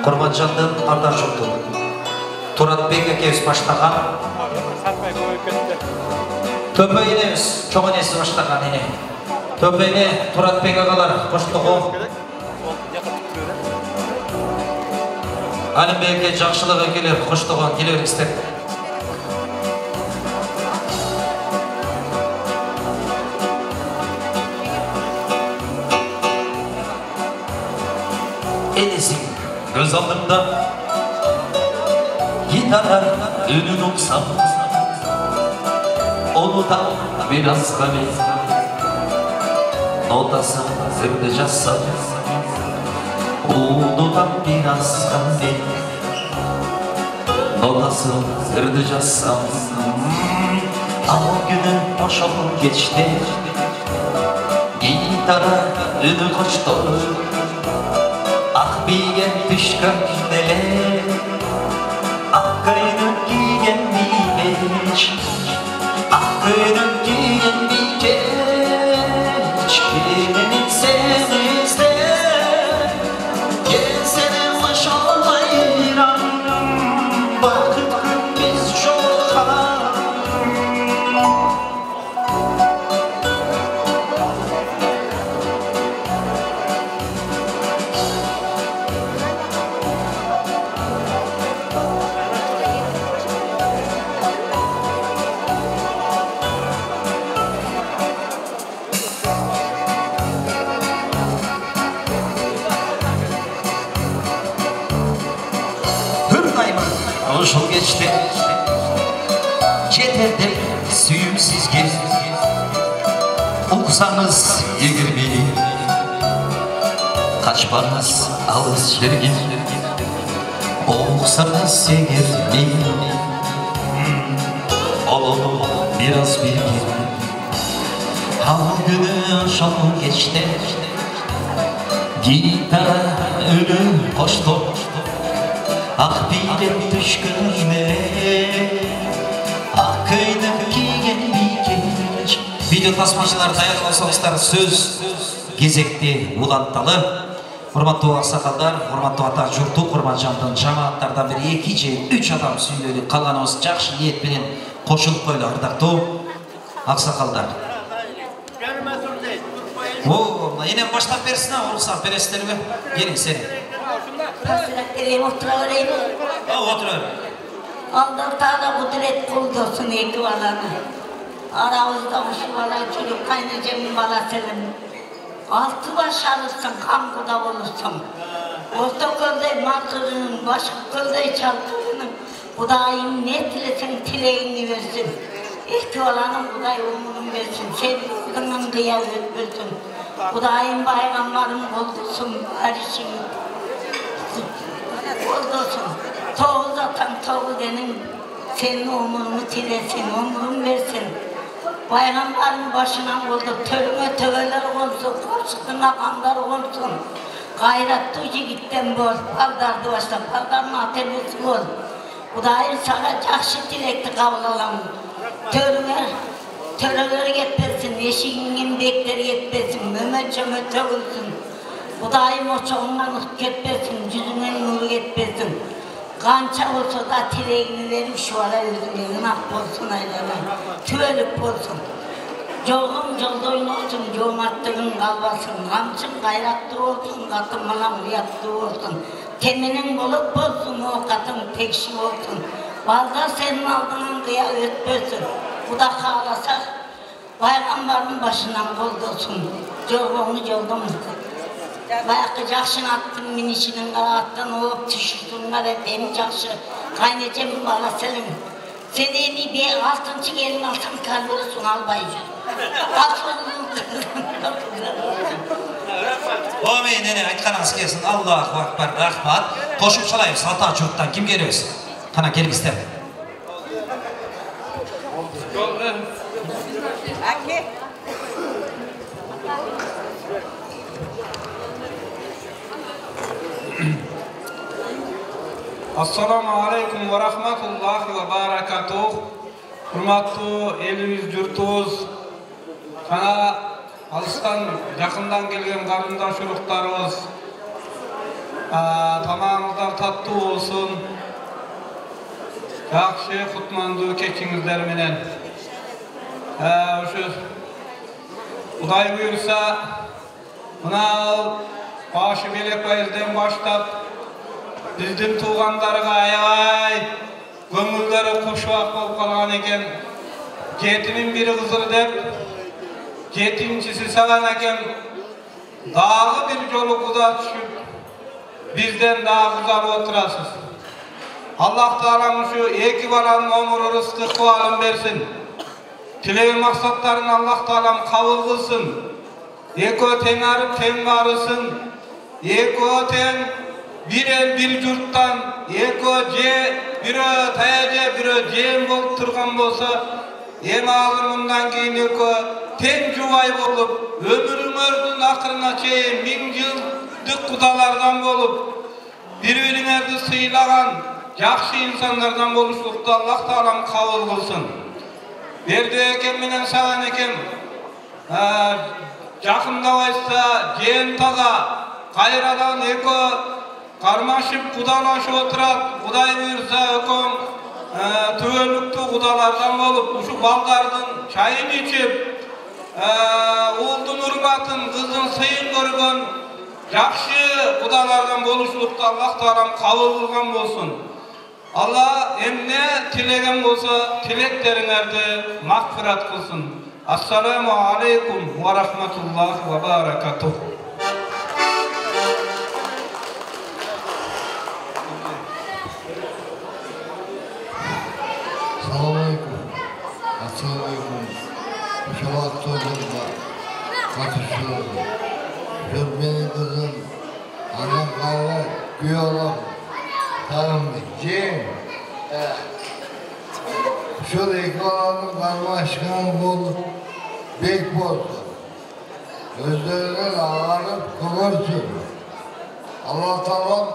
Kurmanjan'dan ata jurtu. Turatbek ekebиз баштаган. Төпө энебиз, чоң энеси баштаган эне. Төпө эне Туратбек агалар коштогу. Алимбекке жақшылығы келер, қоштығын келе беріңіздер. Enесің көз алдымда, гитара үнін оқсам, ұлытам biraz қамет, нотасын зірді жазсам, Unutam biraz kandil, notasını zırdı жазsam. Al günün hoş olup geçti, gitara ünü koştu. Ah bigen düşkün neler, ah köyünün giyen bigeç, ah köyünün giyen bigeç, kimin senizde. ошол кечте жетер деп сүйүм сизге уксаңыз эгер мени качпаңыз алыс жерге уксаңыз эгер мени бололу бир аз бирге ал күнү ошол кечте гитара үнү коштоп ак бийлеп түшкөнү ак көйнөк кийген бийгеч. Видео тасмачылар даяр болсоңуздар сөз кезекте улантталы. Урматтуу аксакалдар, урматтуу ата журту, курманжандын жамааттардан бир 2 же 3 адам сүйлөдү калганыбыз жакшы ниет менен кошулуп койлу ардактуу аксакалдар. Enем başlap bersin ha, uruksan pereslerime. Gelin seni. Hasretlerime otura vereyim. Otura ver. Allah'ta kudret kuldursun iki balanı. Aramızda şu bala çocuk kaynayacağım bala senin. Altı baş alırsın, kan kuda olursun. Orta kölde martırının, başka kölde çaltırının. Kudayım ne dilesin, dileğini versin. İki balanın kuday umurun versin. Sevdiğinin kıyamet versin. Kudayım bayramlarım oldusun, her işin oldusun. Toğuz atan toğuz denin, senin umurunu tilesin, umurun versin. Bayramların başına oldu, törüme töveler olsun, karşısına kanlar olsun. Gayratlı yigitten bol, paldardı başta, paldarın atenesi bol. Kudayım sana jakşı dilekti kabul alam. Töreleri gitmesin, eşiğinin bekleri gitmesin, mömet çömet tövülsün. Kudayım o çoğundan ık gitmesin, yüzünden nuru gitmesin. Kança olsa da tileğini verim şu ara yüzüne, ınak bolsun aylarına, tüvelük bolsun. Yolun yolda oynasın, yomarttığın kalbasın, kamçın gayratlı olsun, katın malam uyatlı olsun. Teminin bolup bolsun, o katın tekşi olsun. Valda senin aldığın kıya ötmesin. Kuda ağlasak, bayramların başından koldursun. Yolunu yoldum. Bayakı jakşın attın, minişinin kara attın, oğup düşürdün kara dem jakşı. Kaynayacağım bana senin. Seneni bir altıncı gelin altın kalbırısın albayıcı. Amin nene aytkanыңыз келсин. Allahu akbar, rahmat. Koşup çalayız. Ata çocuktan kim geliyorsun? Kana gelip ister. Assalamu alaikum ve rahmatullahi ve barakatuh. Hurmatlı elimiz, yurtubuz, kana alıştan, yakından gelgen karındaşılıklarımız tamamızdan tatlı olsun. Yakşı kutmandığı keçinizler menen. Kuday buyursa, buna başı belek bayırdan başlap, bizden tuğandarıga ayay, gömülleri kuşvak olup kalgan eken, jetinin biri kızır dep, jetinçisi salan eken, dağı bir yolu kuda düşüp, bizden daha güzel oturasız. Allah Teala'nın şu iki balanın omuru rızkı kıvalın versin. Tileği maksatlarını Allah Teala'm kabul kılsın. Eki öten arıp ten varısın. Eki öten bir el bir yurttan, biri tayaca, biri cem bolup turgan bolsa, em ağzımından keyin ten jubay bolup, ömürüңөрдүн akırına çeyin 1000 yıldık kudalardan bolup, bir-biriňerdi sıylagan, jakşı insanlardan boluşlukda Allah Teala'm kabul kılsın. Berdi ekem menen sagan ekem, jakında baysa, jen taga, kayradan karmaşıp kudalaşıp oturat, kuday buyursa öküm tüvelükte kudalardan bolup, şu baldardın çayını içip, oğuldun hurmatın, kızın sıyın görgen, jakşı kudalardan boluşlukta Allah Teala'm kabul kılgan bolsun. Allah emne tilegen bolsa, tilekteriňerdi mağfirat kılsın. Assalamu alaikum ve rahmatullahi ve barakatuh. Murat'la katışıyoruz. Benim kızım, anam kavga, güyoğlam, tamam Cem. Şurada iki olanın karmaşkan bol, bek bolsun. Gözlerinden ağlanıp kıvırsın. Allah tamam,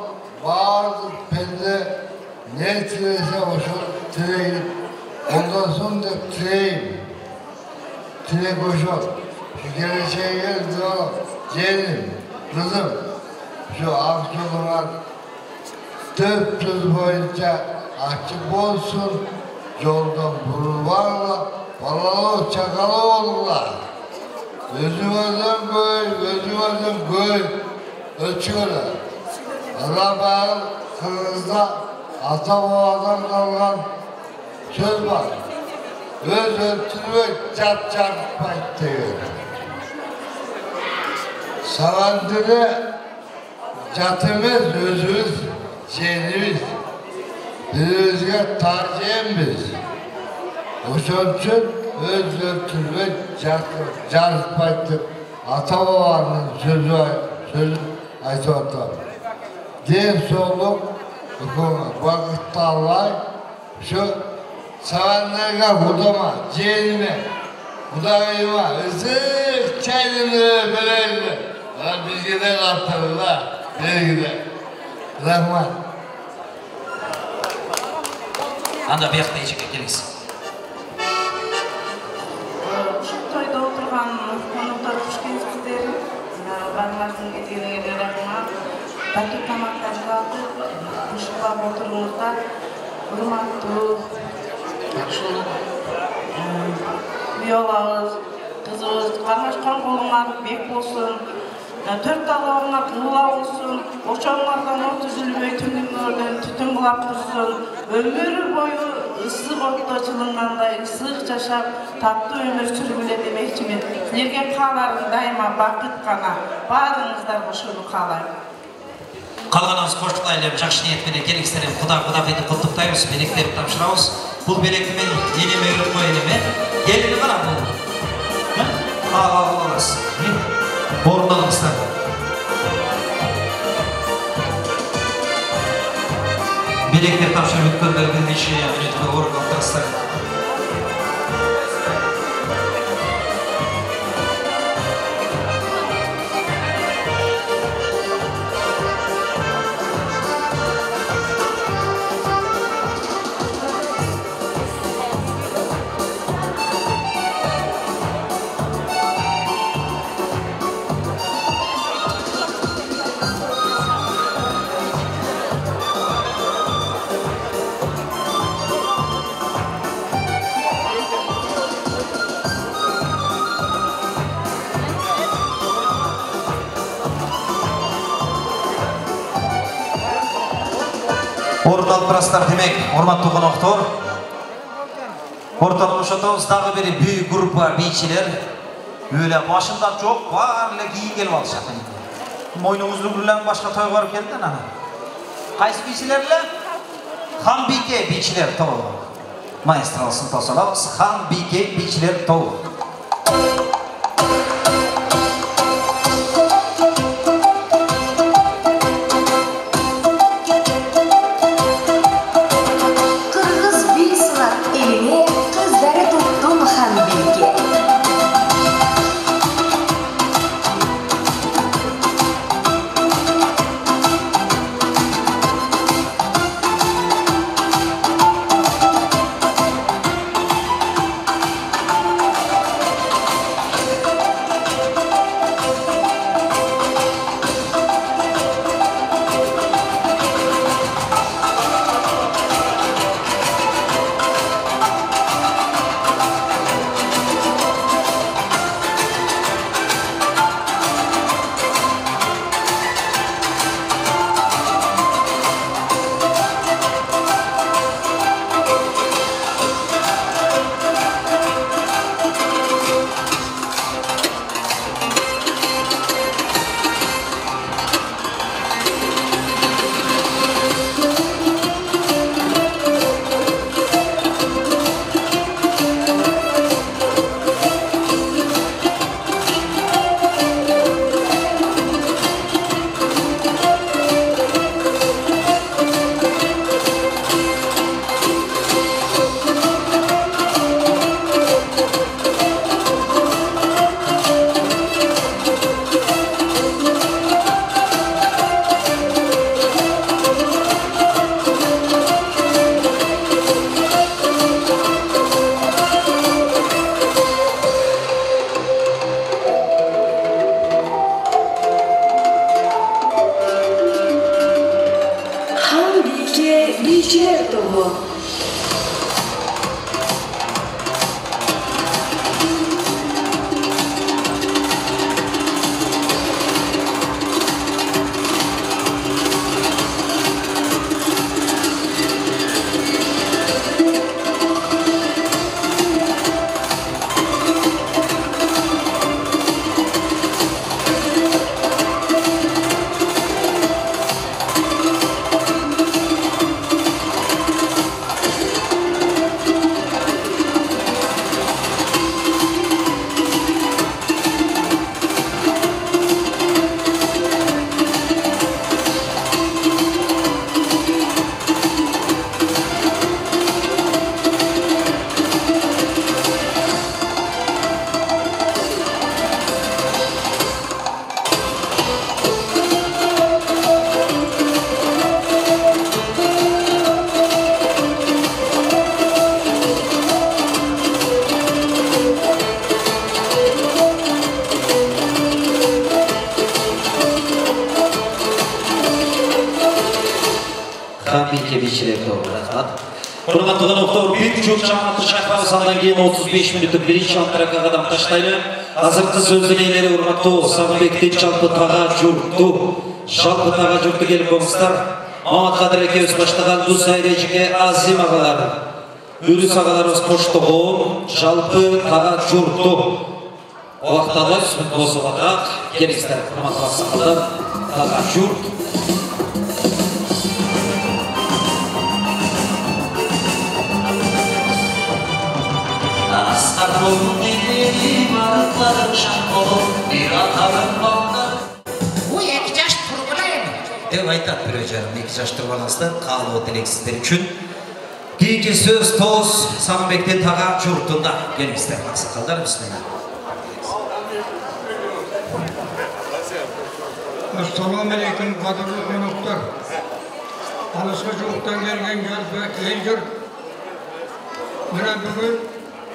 bağırdı pende, ne tilese hoşur, tileyim. Ondan sonra tileyim. Tile koşur. Şu geleceğe gel diyorum. Celim, kızım, şu aksiyonlar 400 boyunca açık olsun. Yoldan bulvarla, valalı çakalı olurlar. Gözümüzden göy, ölçüyorlar. Arabağın kırızda ata babadan kalan söz var. Öz ölçülmek çat diyor. Savandırı çatımız, özümüz, şeyimiz. Birimizge tarihimiz. O için öz ölçülmek çat ata babanın sözü aytıvatam. Diğer soluk vakitte Allah şu sevenlerine hudama, ciğerime, hudayıma, ısık çayını böyle. Biz gidelim atlarına, bir gidelim. Rahman. Anda bir yakta içe geliriz. Şu toyda oturgan konuklar hoş geldinizler. Barlarınızın getirdiğine rahmat. Bakı tamaklar kaldı. Uşuğa oturumuzda hurmatlı şu biyolanız, kızınız, karmaşkan kolunlar bek olsun. Dört dağlarına kıvıla olsun. Oçanlardan ot üzülmey tünümlerden tütün bulap dursun. Ömür boyu ıssız otda çılınganday ıssız yaşap tatlı ömür sürgüle demekçimin. Sizlerge kalarım daima bakıt kana. Barınızlar hoşunu kalayım. Қалғанымыз қоштықтайлы жақсы ниетпен келексіздер құда-құдағиды құттықтаймыз, белектерді тапсырамыз. Бұл белекті мен енеме өріп қойынеме. Келіні қара бұл. Аласыз. Орындалыңыздар. Белектер тапсырып өткендер бірнеше минутқа орын отырсыздар. Ortalıq бірастар демек, орматты қонақтар. Орталық ошатауыздағы бері бүй группа бейчілер. Өлі башында жоқ, барлы кейі келіп алды жақын. Мойныңызды бүрлен башқа той барып келді, ана. Қайсы бейчілерлі? Хан Бике бейчілер тауы. Маэстралысын тауысалауыз, Хан Бике бейчілер тауы. Рахат Билкебичилерге рахат. Құрматты қонақтар, бек жоқ жаңалықты шақырғаннан кейін 35 минуттық бірінші антыраққа қадам таштайды. Азырқы сөздің иелері Урматту Сағынбектен жалпы таға жұртты келіп болыңыздар. Мамат Қадыр екеуіз баштаған бұл сайрежіге азим ағалар, үріс ағаларымыз қоштығын жалпы таға жұртты. Уақыталы сүт босып атақ, келіңіздер құрматты сақылдар, таға жұрт. Ой, екі жаш тұрғылайым. Деп айтады бір өжарым, екі жаш тұрғаныңыздар, қалуы тілексіздер үшін. Кейінгі сөз тоз Сағынбектен таға жұртында. Келіңіздер, ақсақалдар, бісміллә. Ассалаумалейкум, қадірлі қонақтар. Алысқа жуықтан келген ел жұрт. Мына бүгін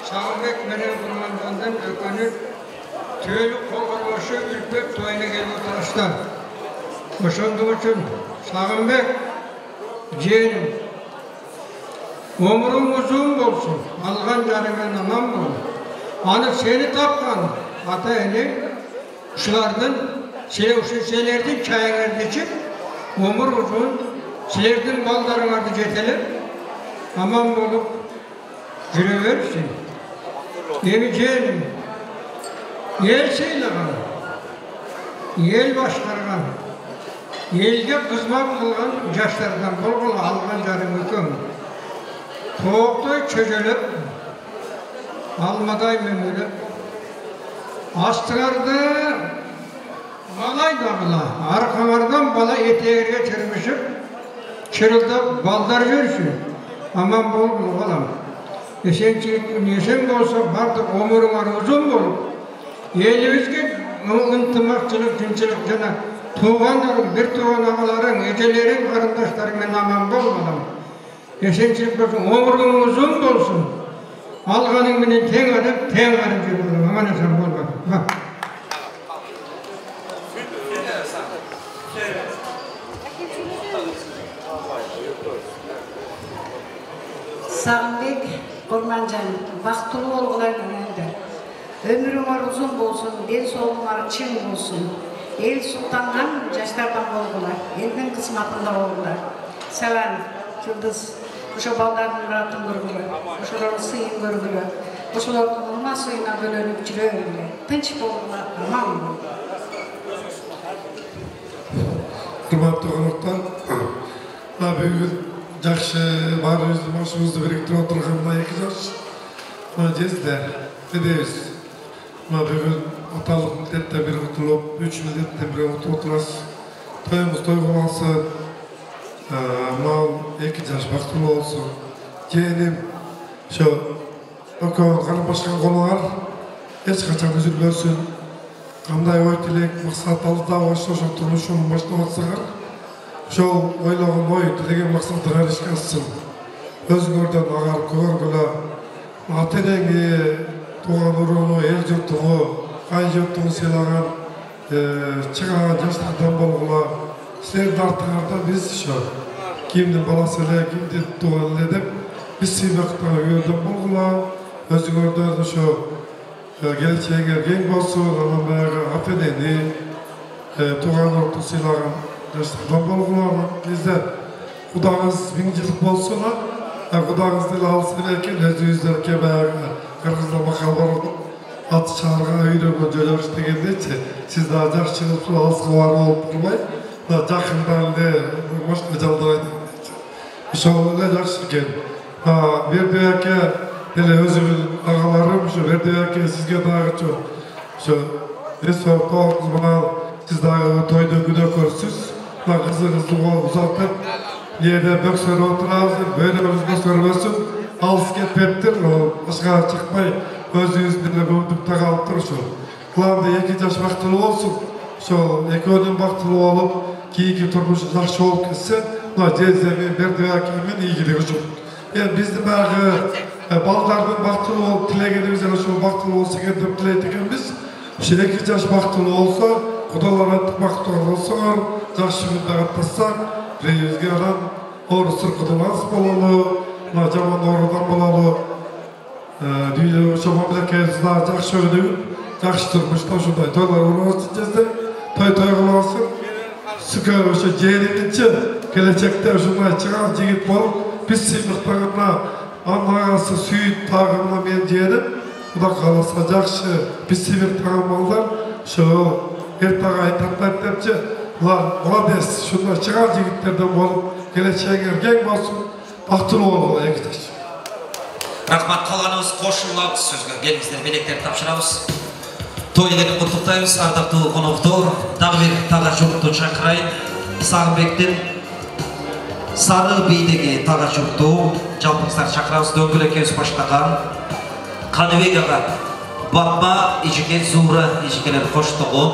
Сағынбек менен Құрманжандан өкөніп, түйелі қолғармашы үлпек тойына келіп отырыстар. Ошондук үчүн Сағынбек жиеним, өмүрүң узун болсун, алган жарыңан аман бол. Аны сени тапкан ата энең ушулардын силердин чайыңарды ичип, өмүр узун, силердин балдарыңарды жетелеп, аман болуп жүрө берсин. Эми жиеним, ел сыйлаган, ел башкарган, елге кызмат кылган жаштардан болгон алган жарым экөөң. Тооктой чөжөлөп, алмадай мөмөлөп, астыңарды малайдагыла, аркаңардан бала этегерге чырмышып, чырылдап балдар жүрсүн. Аман болгул балам. Есен болса, бардық өміріңар ұзын болып, елімізге ынтымақшылық, тыншылық жана туғандарың, бір туған ағаларың, әжелерің, қарындаштарыңмен аман болмадым. Есеншілік болсын, өмірің ұзын болсын, алғаныңменен тең арып жүргенің, аман асан болмадым. Сағынбек Құрманжан, бақтылы болғылар күніңді. Өміріңар ұзын болсын, ден соғыңар чың болсын. Ел сұлтанған жаштардан болғылар, елдің қысматында болғылар. Сәлем, Жұлдыз, ұшы балдардың ратын көргілер, ұшылардың сыйын көргілер, ұшылардың ұлма сыйына бөлініп жүрі өңілер. Тынш болғылар, аман болғылар. Құрматты қонақтар, бүгін жақсы барымызды машымызды біріктіріп отырғанына 2 жас жезді дедеміз. Бүгін аталық міндеттен бір ұтылып, 3 міндеттен бір ұтып отырасыз. Тойымыз той болмасы, мал 2 жас бақтылы болсын. Жиенім, өкеуін қарым башқан қолыңар, ешқашан үзілмесін. Қандай ой тілек, мақсат алда осы тұрмышын башына отсығар. Шол ойлаған ой тілеген мақсатыға ешке ассын. Өзіңерден ағар көргілі, ата-енеңе туған ұрыны, ел жұрттығы, қай жұрттығы сыйлаған, шығаған жастардан болғыла. Сілердің артыңарда біз кімдің баласы әлі, кімдің туған әлі деп, біз сыймақтағы үйерден болғыла. Өзіңерден келешегер ең болсын, анан баяғы ата-енені, туған ұрты сыйлаған жаштардан болғылар. Бізде Құдағыз 1000 жылдық болсын, Құдағыз тілі алсын екен, өзіңіздер баяғы қырғызда мақал бар, аты шарға үйренген жөлөріш дегенде, сіз да жақсы шығып алысқа бар болып тұрмай, жақындан машқа жалдырайды. Шоғылы жақсы екен. Берді әке, өзімін ағаларым, Берді әке сізге дағы тоғыз мұнал, сіз дағы тойды күні көрсіз, қызыңызды ұзатып, неде бөксөр отырасыз, бөліміз бөксөрмесін, алыс кетпептір, басқа шықпай, өзіңіздің мүмкіндікті қалып тұр. Қыланды 2 жас бақтылы болсын, екеуінің бақтылы болып, кейінгі тұрмышы жақсы болып кетсе, жездемен, Берді әкемен игілігі жоқ. Бізді бағы балдардың бақтылы болып, тілегенімізден бақтылы болса екен деп тілейді екенбіз. 2 жас бақтылы болса, Құдалар аттық бақтылы болсаңар, жақсы мүнді аттасақ, рейізге аран Oru sırkıdınız bolalı, jaman orudan bolalı. Düyle şu memleketler jakşı ödüp, jakşı turmuşta şunday toylar olmasın jezde, toy kılansın. Sıkar şu jerinçe gelecekte şunday çıkan jigit bolup, biz sıylıklarına anlagası süyüt tağımla men jerim. Kuda kalasa jakşı, biz sıylık tağımallar, şu ertaga aytantlar depçe, Vlades şunday çıkan jigitlerden bolup, geleceğe ergen bolsun, baktılı olmalı ektaş. Rahmat қалғанымыз қосылып сөзге келіңіздер, белектерді тапсырамыз. Тойларды құттықтаймыз, ардақты қонақтар, тағы бір таға жұртты шақырайын. Сағынбектен Сары бейдегі таға жұртты жалпыңыздар шақырамыз. Дөңгелек кеуіс баштаған Қаныбек аға Батма, ежеке Зура, ежекелер қоштығын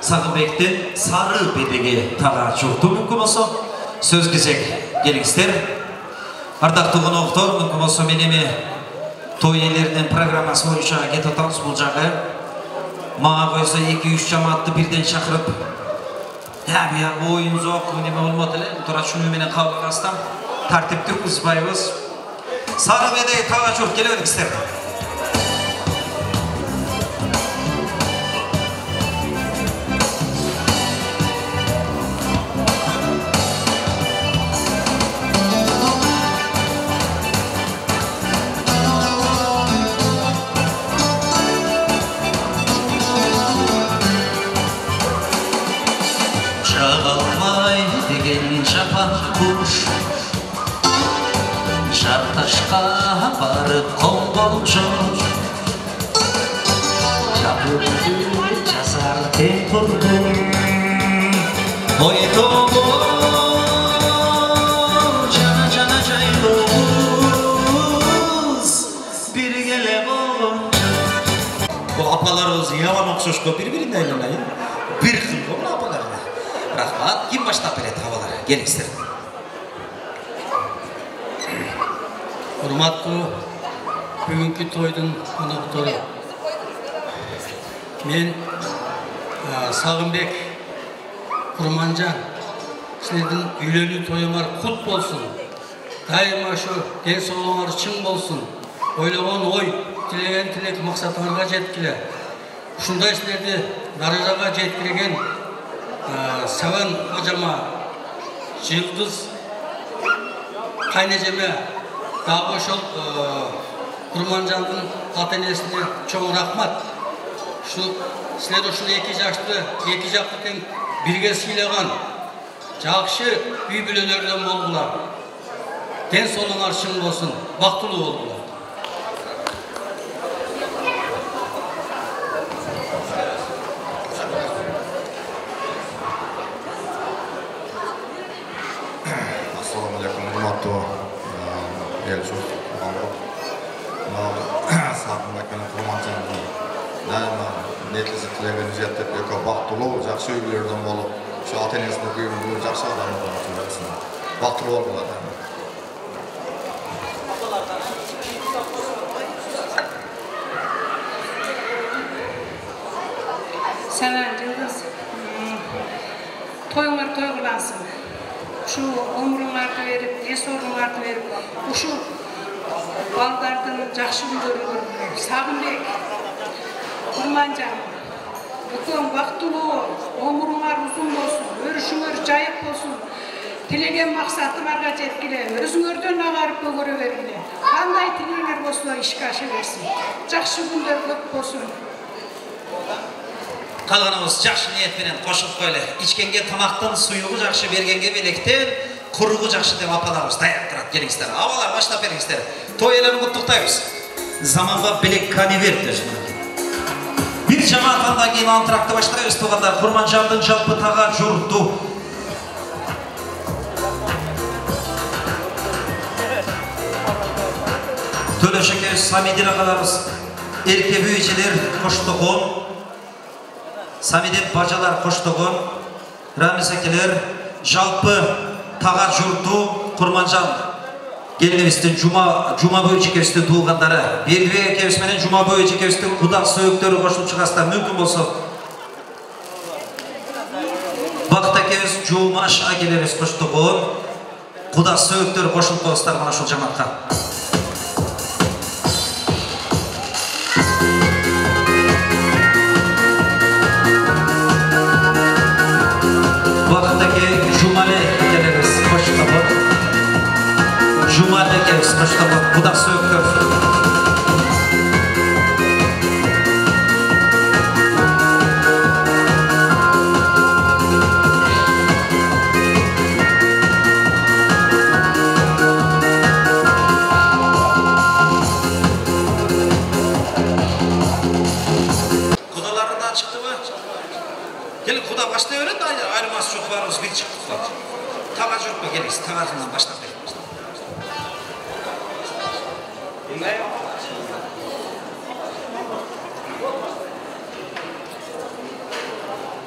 Сағынбектен Сары бейдегі таға жұртты мүмкін болса сөз кезек келіңіздер. Ардақты қонақтар, мүмкін болса менеме той иелерінің программасы бойынша кетіп отырмыз бұл жағы. Маған қойса 2-3 жамаатты бірден шақырып, ойын жоқ, неме болмады әлі, тұра шүні менен қабылғастан тәртіпті бұзбаймыз. Сары бейдегі таға жұрт келіп өдіңіздер. Жарташқа барып қонған жоқ Жапырды жасар тен құрдым Ой тоғы жана жайлыз бір келе болған Бұл апаларымыз яван ұқсашқа бір-бірін айланайын бір қыл болған апаларына Рахмат, кім баштап береді апалар? Келіңіздер Hurmatlı bugünkü toydun konukları. Men Sağınbek Kurmancan. Sizlerden üylönü toyuңар kut bolsun. Daima şu den sağlığыңар çın bolsun. Oylagan oy, tilegen tilek maksatыңарга jetkile. Ушундай sizlerdi darajага жеткирген Саван hocama, Yıldız Kayneceme Дагы ошол Курманжандын ата-энесине чоң рахмат. Силер ушул эки жакты тең бирге сыйлаган жакшы үй бүлөлөрдөн болгулар. Ден соолуңар чың болсун, бактылуу болгулар. Ассаламу алейкум, урматтуу Elçuk, Mahmut, Sağınbek'in Kurmancan'ın daima netlisi tilegen jettep eko baktılı, jakşı üylerden bolup, şu ata-enesine bu jakşı adamlardan söylüyorsun. Baktılı oldular daima. Seven Yıldız, toyuңар toygulansın. Şu ömrüңарды verip, esoruңарды verip, uşu baldardın jakşı günleri görüp, Sağınbek, Kurmancan, bugün baktılуу, ömrüңар uzun bolsun, örüşüңөр jayık bolsun, tilegen maksatыңарга jetkile, özüңөрдөн agarıp bөгөрө bергile, kандай tilеңер bolsa işke aşa bersin, jakşı günler көп bolsun. Қалғанымыз жақшы ниетпенен қошып қойлы. Ичкенге тамақтан сұйығы жақшы бергенге белектен құрығы жақшы деп апаларымыз даяқ тұрады. Келіңіздер. Апалар баштап беріңіздер. Той елені құттықтаймыз. Заманға білек қане берді. Bir жамаатандан кейін антырақты баштайбыз туғандар. Құрманжандың жалпы таға жұрту. Төлешекеуіз Самидин ағаларымыз, ерке бүйечелер қоштығын, Самидин бажалар қоштығын, Рамизекелер, жалпы таға жұрту Құрманжан келініміздің жұма бөйчі кевістің туылғандары, Белбек кевісменен жұма бөйчі кевістің құдақ сөйіктері қошылып шығастар мүмкін болса. Бақта кевіс Жумаш әкелеріміз қоштығын, Құда сөйіктер қошылып қоғыстар ғана шол жаматқа. Вақыттаки Жумале келеміз қошылып. Жумале келеміз қошылып. Құда сөйіктер. Gelin Kuda başta öğret, ayrılması çok varımız bir çıktıklar. Tağacı yok mu geliriz, tağacından başlayalım.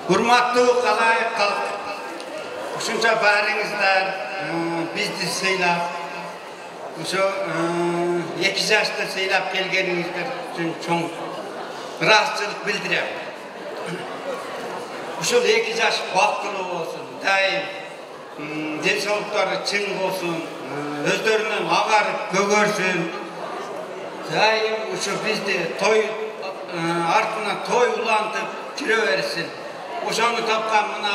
Hurmatlı qalay xalq, uşuncha baringizlar bizni saylab, o'sha 2 yoshda saylab kelganingizlar uchun cho'ng razıchilik bildiraman. Uşul 2 yaş baxtlı olsun, daim densoqliqlari ching bo'lsin, o'zlarining ag'arib ko'gorsin. Daim o'sha bizni to'y artına to'y ulantib kiraversin. O'shani topgan mana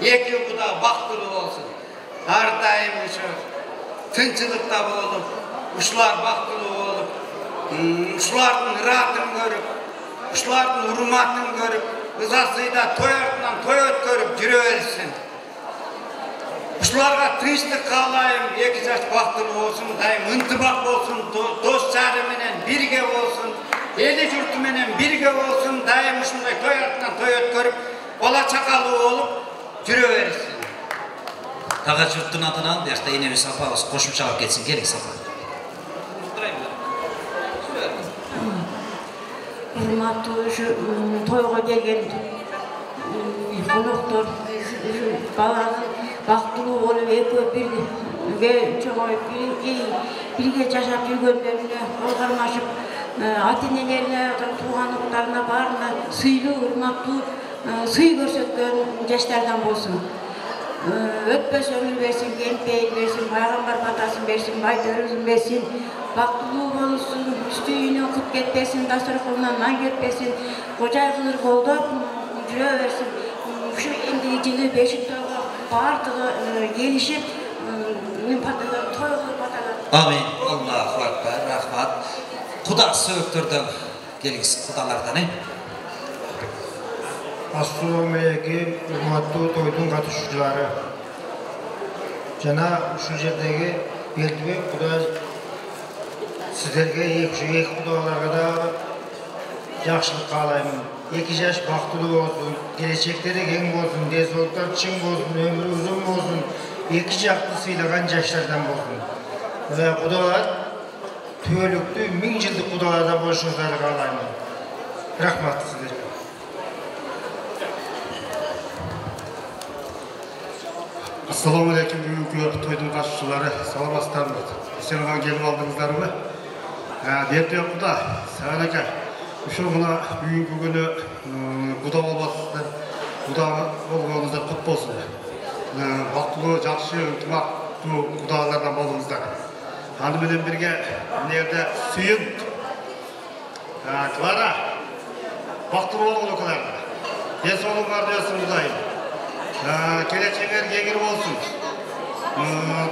iki Xudo baxtli olsun. Har daim o'sha tinchlikda bo'lib, ushlar baxtli bo'lib, ushlarning rahatini ko'rib, ushlarning hurmatini ko'rib, Rızasıyla toy artından toy ötkörüp yürüversin. Uşlarga tinçlik kalayım, 2 yaş baxtlı olsun, dayım ıntibak olsun, dostları menen birge olsun, eli jurtu menen birge olsun, dayım uşunday toy artından toy ötkörüp, ola çakalı olup yürüversin. Tağa jurttun adынан, yaşta yine bir sapağız, koşumçalıp geçsin, gelin sapağız. Hurmatlı şu toyga kelgen konuklar balanın baxtlı olup birge çoğayıp birge yaşap yürgönlerine olgarmaşıp ata-enelerine, tuğanlıklarına barına sıylı, hurmatlı sıy görsetken yaşlardan bolsun. Ötpes ömür versin, genpeyin versin, baygambar batasın versin, baydörüzün versin, baxtlı olsun, üstüyünü okut ketpesin, dasturxondan nan ketpesin, kocay kılır kolda jüre versin. Şu endirici beşik toyga bardığı gelişip, toy kılıp atalar. Amin. Allahu Ekber, rahmat. Kuda söktürdün. Geliniz kudalardan, Assalamu aleykum, hurmatlı toydun katışıcıları. Jana şu yerdeki beldibe Kuda sizlerge iki kudalarga da yaxşılık kalayım. 2 yaş baxtlı olsun, gelecekleri keng olsun, densoqliqlar ching olsun, ömrü uzun olsun, 2 jakты sıylagan yaşlardan olsun. Ve kudalar tölüktü, 1000 yıllık kudalarda boluşuңuzları kalayım. Rahmat sizlerge. Assalamu aleykum, bugünkü toydun katışçıları, salamasızlar mı? Sen gelip aldınızlar mı? Derdi yok bu da, sağ aka. Şu buna bugünkü günü Kuda olmasızlar, Kuda olmanızda kutlu olsun. Baktılı, жақсы, ынтымақты Kudalardan bolыңыздар. Hanımefendi birge nerede suyun? Klara, baktılı olun o kadar. Yes olun var diyorsun Kudayım. Келечегер кеңир болсун.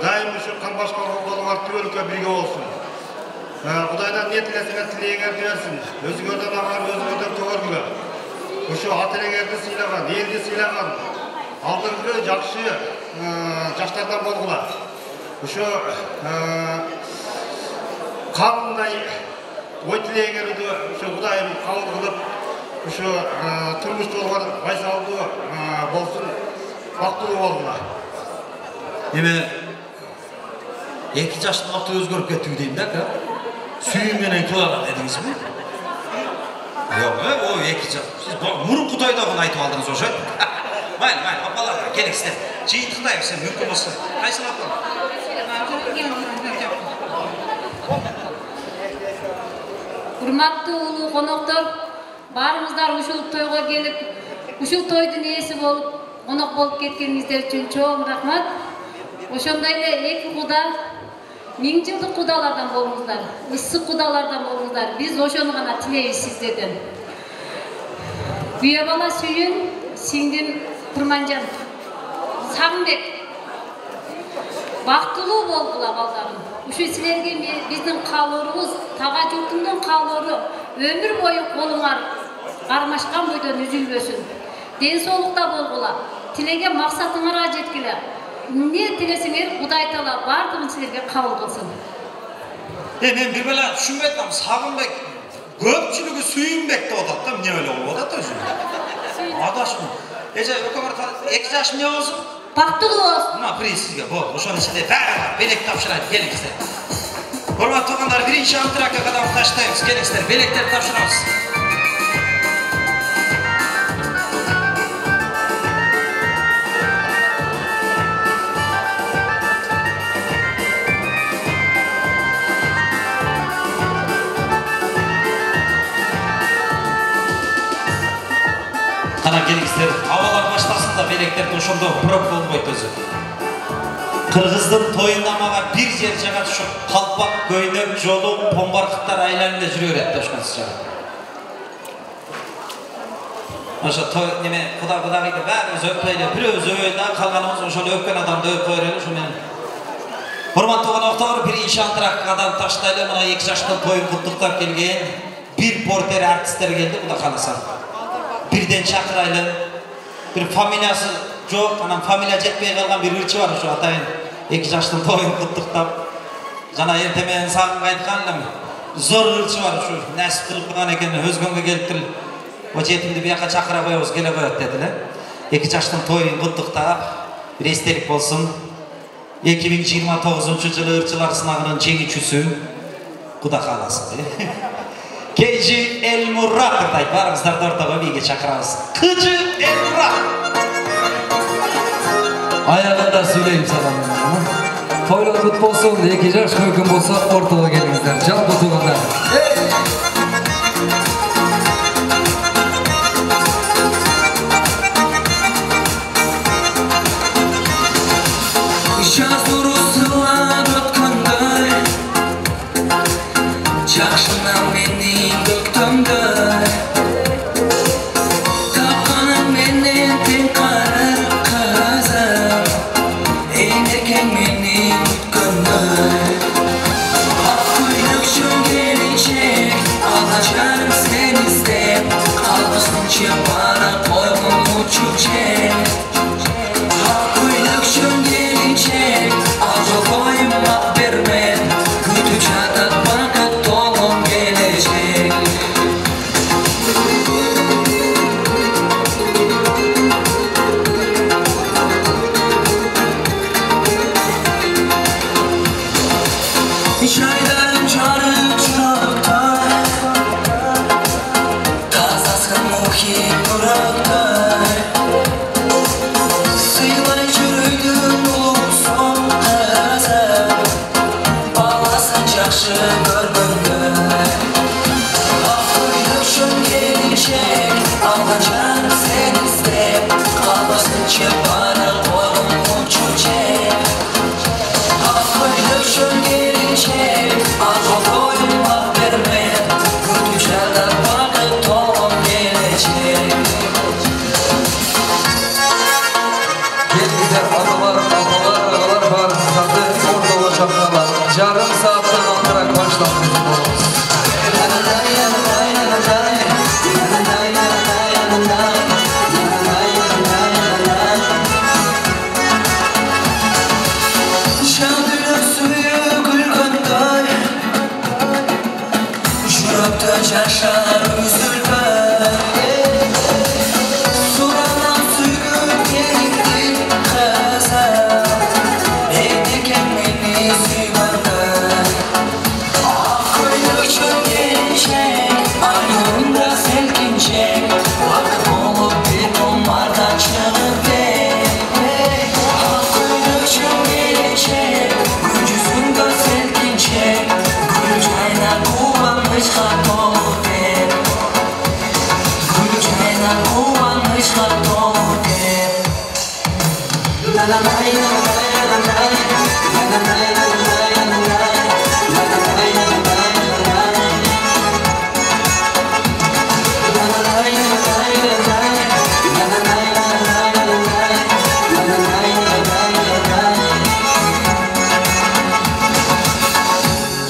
Дайым ушу камбашка болуңар түбөлүккө бирге болсун. Кудайдан не тилесеңер тилегеңерди берсин. Өзүңөрдөн агар өзүңөрдөн төгөргүлө. Ушу ата-энеңерди сыйлаган, элди сыйлаган, алдыңкы жакшы жаштардан болгула. Ушу кандай ой тилегеңерди ушу Кудайым кабыл кылып, ушу турмуш жолго байсалдуу болсун. Baxtlı oldular. Eme 2 yaşlı vakti özgörüp kettiği deyim de ka. Suyun menen kılalar dediniz mi? Yok, o 2 yaş. Siz murun Kuday'dan aytıp aldınız o şey. Mayın, apalar, gelin size. Çiğitikdayım sen, mümkün olsun. Kaysın apalım? Hurmatlı ulu konuklar, barımızlar uşul toyga gelip, uşul toydun iyisi bolup, Onaq bolup ketkeningizler üçün çoğun rahmat. Ошондой эле эки куда 1000 жылдык кудалардан болуңуздар, ысык кудалардан болуңуздар. Биз ошону гана тилейбиз сиздерден. Күйөө бала Сүйүн, сиңдим Курманжан, Сагынбек бактылуу болгула балдарым. Ушу силерге биздин каалоорубуз, тага журтумдун каалоору өмүр бою колуңар кармашкан бойдон үзүлбөсүн. Ден соолукта болгула, тилеген максатыңарга жеткиле. Не тилесеңер Кудай Таала бардыгын силерге кабыл кылсын. Мен бир бала түшүнбөй атам, Сагынбек көпчүлүгү Сүйүнбек деп атат да, эмне эле болуп атат өзү. Адашым. Эже өкөмөр 2 жаш эмне болсун? Бактылуу болсун. Мына приз сизге болду. Ошонун ичинде баары бар. Белек тапшырайт, келиңиздер. Урматтуу туугандар, биринчи антракка кадам таштайбыз. Келиңиздер, белектерди тапшырабыз. Кана келиңиздер, абалар баштасын да белектерди ошондо бирок болбойт өзү. Кыргыздын тоюнда мага бир жер жага түшүп, калпак, көйнөк, жолу, помбаркыттар айланында жүрө берет деп ошонсу жага. Ошо той неме кудагыйды баарыбыз өппөйлө, бирөөбүз өбөйдө, калганыбыз ошол өпкөн адамды өпкө берели, ошо менен. Урматтуу коноктор, биринчи антракка кадам таштайлы, мына 2 жаштын тоюн куттуктап келген бир портер артисттер келди, Кудай кааласа. Birden çakıraylı, bir familyası yok, anam familya jetpey kalgan bir ırçı var şu atayın. 2 yaştın toyun kutluktap. Jana ertemeyen sağın kayıtkanlım. Zor ırçı var şu, nasip kılıp kılgan eken, özgönge gelip kıl. O jetimdi bir yaka çakıra koyabız, gele koyat dediler. 2 yaştın toyun kutluktap, bir estelik olsun. 2029 yılı ırçılar sınavının jеңүүчүсү Кудай кааласа. Keci El Murrat kırtayıp varımızlar ortaga beyge çakırabız. Kıcı El Murrat. Ayağında söyleyeyim sana. Toylar kutlu olsun, 2 yaş mümkün olsa ortaga gelinizler. Can tutuğunlar. Жаз урусулар өткөндөй, жакшынан менин көктөмдөй, тапканың менен тең карып казам, энекең менин күткөндөй. Ак көйлөкчүн келинчек, алачарым сени издеп, калгысынча бара койгон учуп жеп. Ак көйлөкчүн келинчек, ажал коюмак бермен, күтүп жатат бакыт толгон келечек. Çaylarım жарып чурактай, тазасын мухит нурактай. Сыйлай жүрөйдүн улуусун казап, баласын жакшы көргөндөй. Ак көйлөкчүн келинчек, алгачан сени издеп, калбасынча бара койгон учуп жеп. Ак көйлөкчүн келинчек, ажал коюмак бермен, күтүп жатат бакыт толгон келечек. Gelingizler, analar, abalar, ağalar var. Sizlerdi ortaga çakıralar. Yarım saatten antrak başlamak bizim olumuz. Şandülük suyu gülgönдөй, жүрөктө жашар үзүлбөй. Суранам сүйгүн келиңди казап, энекең мени сүйгөндөй. Ак көйлөкчүн келинчек, аюмда селкинчек, бакыт болуп бетумардан чыгып кел. Ак көйлөкчүн келинчек, күн жүзүндө селкинчек, гүл жайнап кубанычка толуп кел. Гүл жайнап кубанычка толуп кел. La la la la la la la la.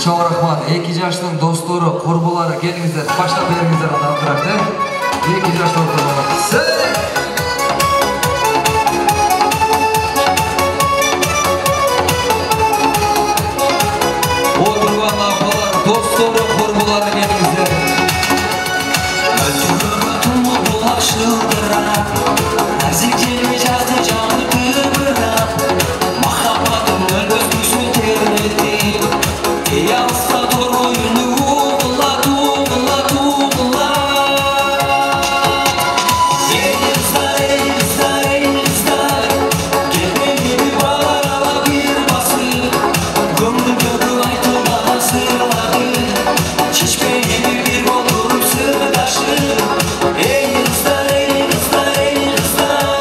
Çok rahmat. 2 yaştan dostları, kurbuları gelingizler, başlap beringizler adamdırak da 2 yaştan kurbuları. Oturgan apalar, dostları, kurbuları gelingizler. Öldürüp bulaşıldırap, nazik jelme жазды canı kıvırap, mahabbatım ölgüsün terledim. Ey alsa doğru oyunu uğula tuğula tuğula. Ey kızlar, ey kızlar, ey kızlar, gelmeli bir bağlara bir basır. Gönlü göğü aytılmadan sırladı, şişmeyeli bir olur sırdaşı. Ey kızlar, ey kızlar, ey kızlar,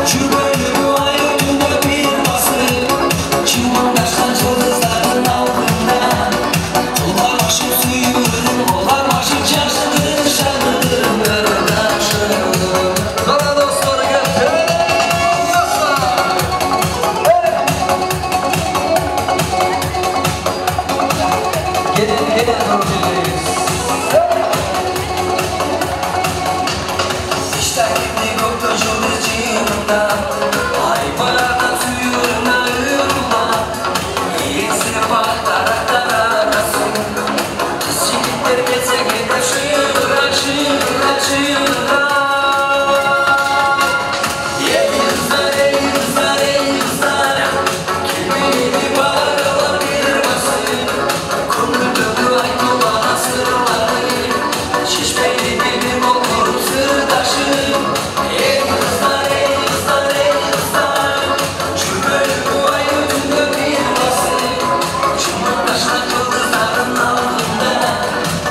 şu bölümü ay önünde bir basır. Çımındaştan yıldızların altında, onlar başı suyurum, onlar başı çarşıdır, şanlıdır kardeşim. Kara dostları geldi. Gelin doğrulayız. İşte şimdi göktaşın içinde, ay bayadan suyuruna ırma. İyisi baktaraklar arasın, kızcıklar geçse gider şıra şıra şıra. Ey kızlar, ey kızlar, ey kızlar, kimini bağırlar bir basın. Kumruduğu ay kulağına sırları, şişmeli benim olur sırdaşım. Ey kızlar, ey kızlar, ey kızlar, şu bölümü ay önünde bir basın. Çımındaşan yıldızların altında,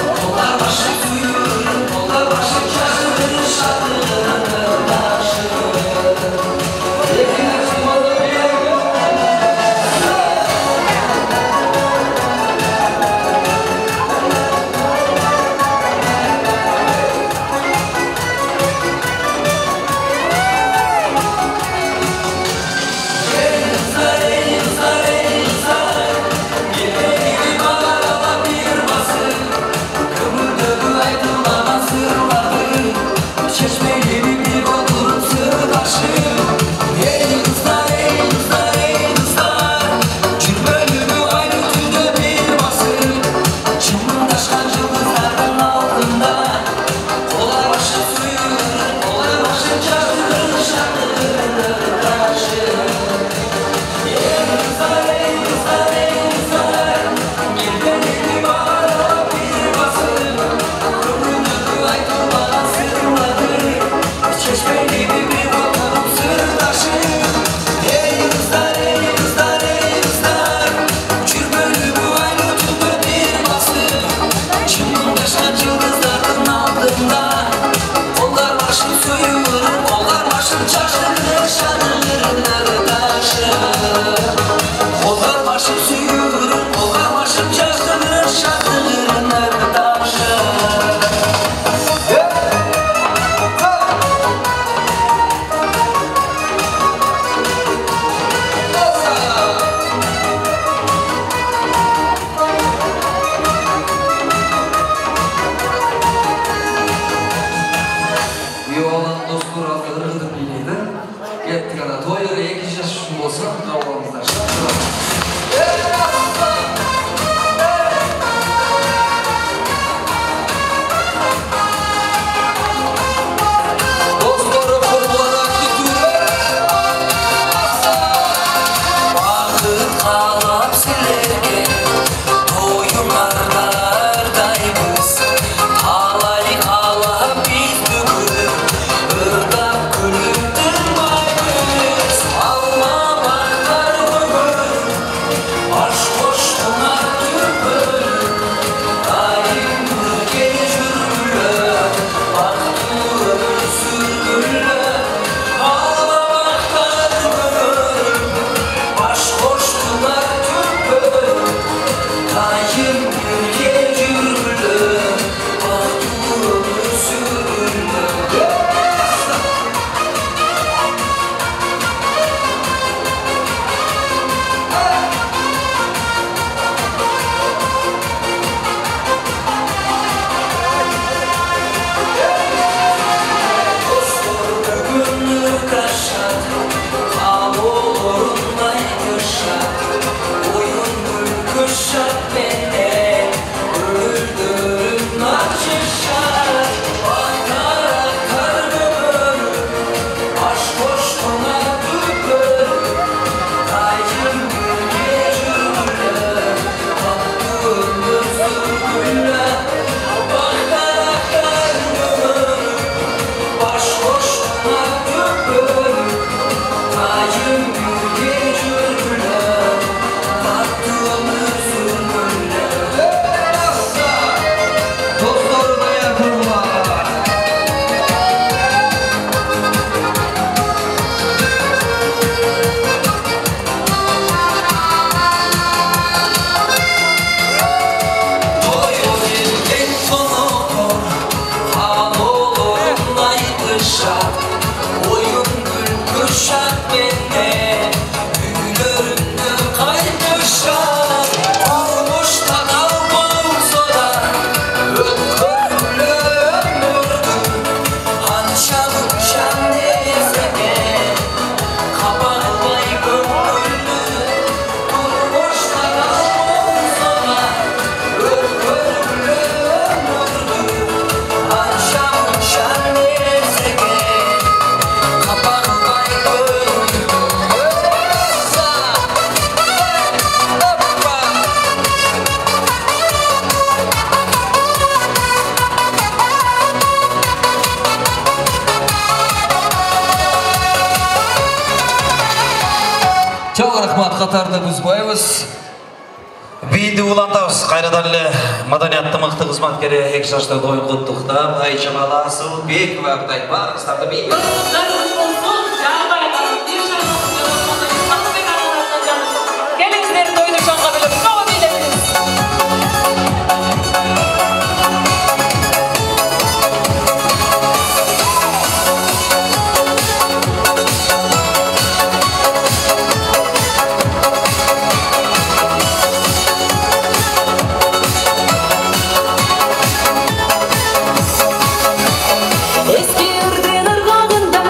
onlar başı suyurum, onlar başı kaşıdır, şadırın taşı. Alma bakar Рахмат қатарды бұзбайбыз. Бейінді уландабыз, қайрадан эле маданиятты мыкты кызматкери 2 жаштарды оюн куттуктап, Айча бала Асылбекова абдай барыңыздарды бейбіт. Келіңіздер тойды шаңға біліп, қауы билеміз. Eski ürden ırgağında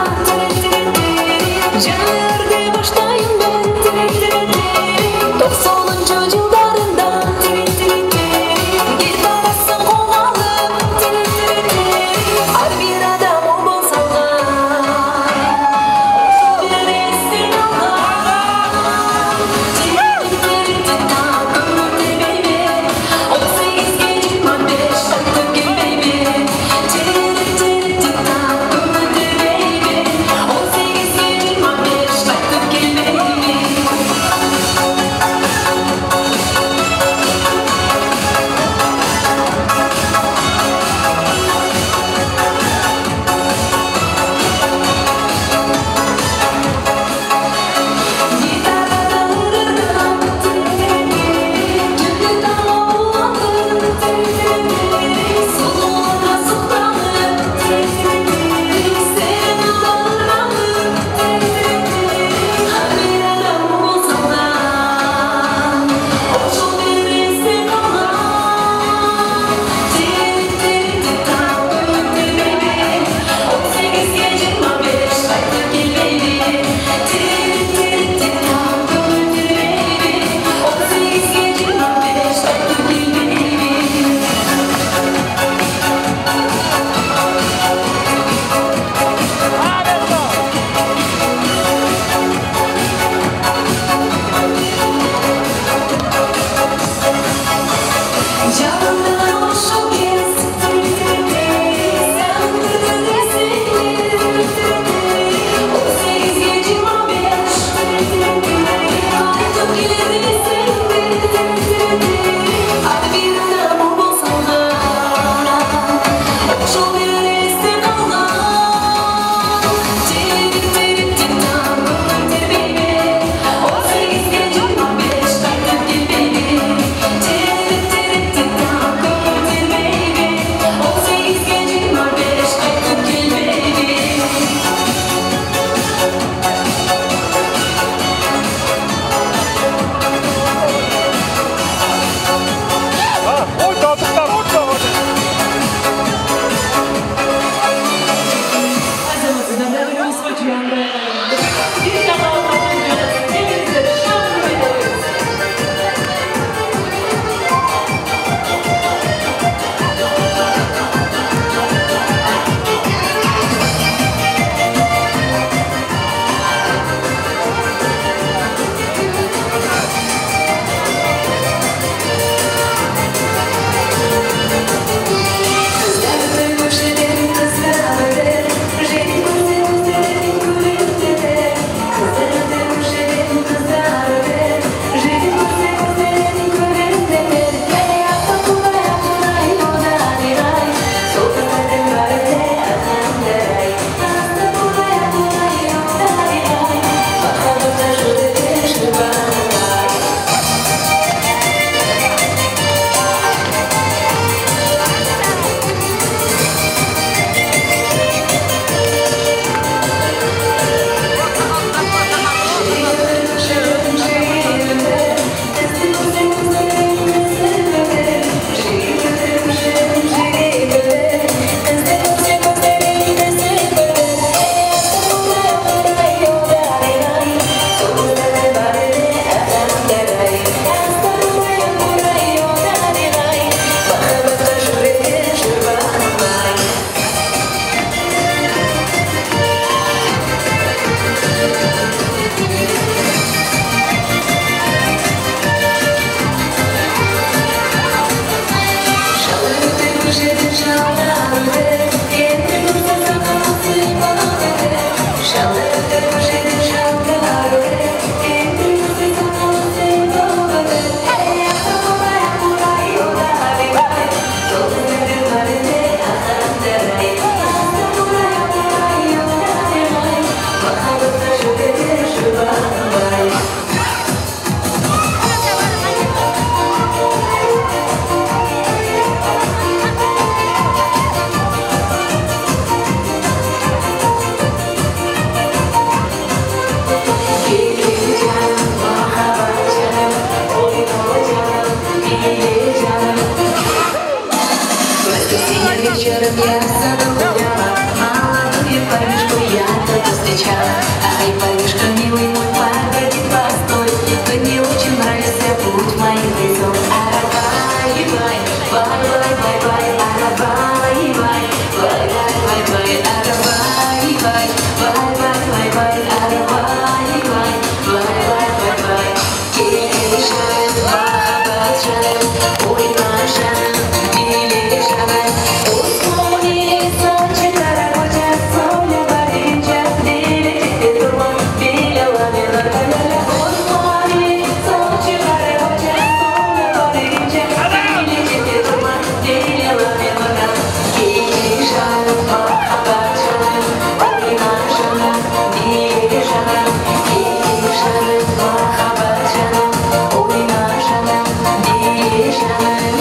вечером я саду гуляла, молодую парнишку я только встречала. Ай, парнишка, милый мой, погоди, постой, ты мне очень нравишься, будь моим лицом. Ара-бай-бай, бай-бай-бай-бай, ара-бай-бай, бай-бай-бай-бай, ара-бай-бай, бай-бай-бай-бай, ара-бай-бай, бай-бай-бай-бай. Келишем, махаббат жаным, ойна жаным, биле жаным. Осмоне сочи карагоча, соня баринча, биле тете турма, биле ламена таляля. Осмоне сочи карагоча, соня баринча, биле тете турма, биле ламена таляля. Келишем, махаббат жаным, ойна жаным, биле жаным. Келишем, махаббат жаным, ойна жаным, биле жаным.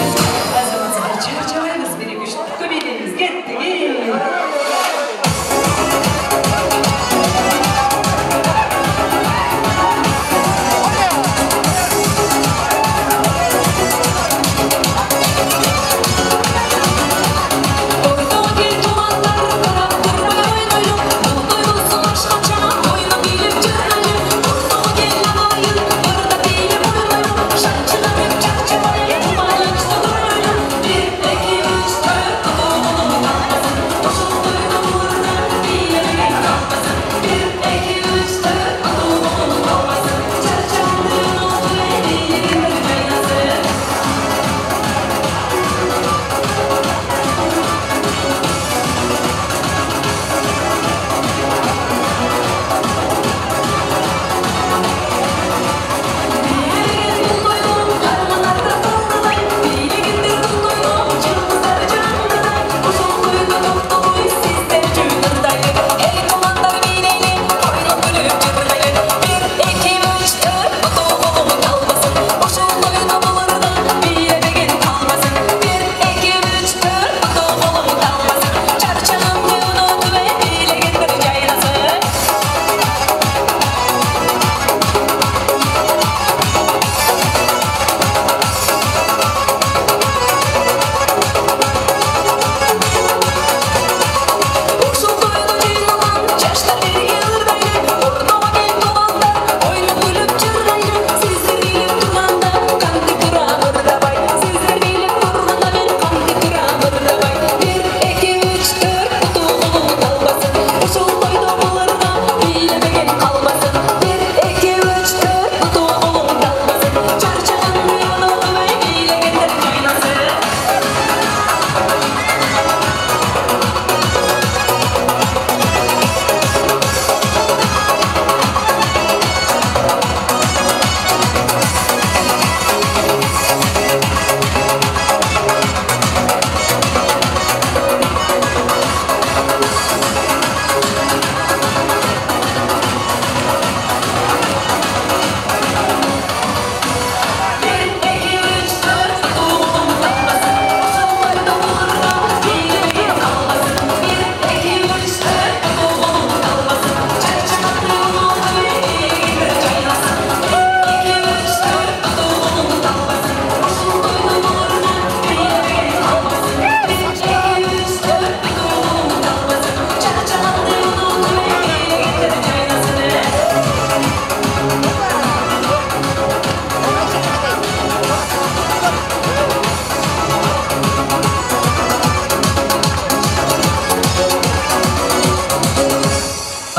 Çarçalarımız birikmiş, komedimiz gitti.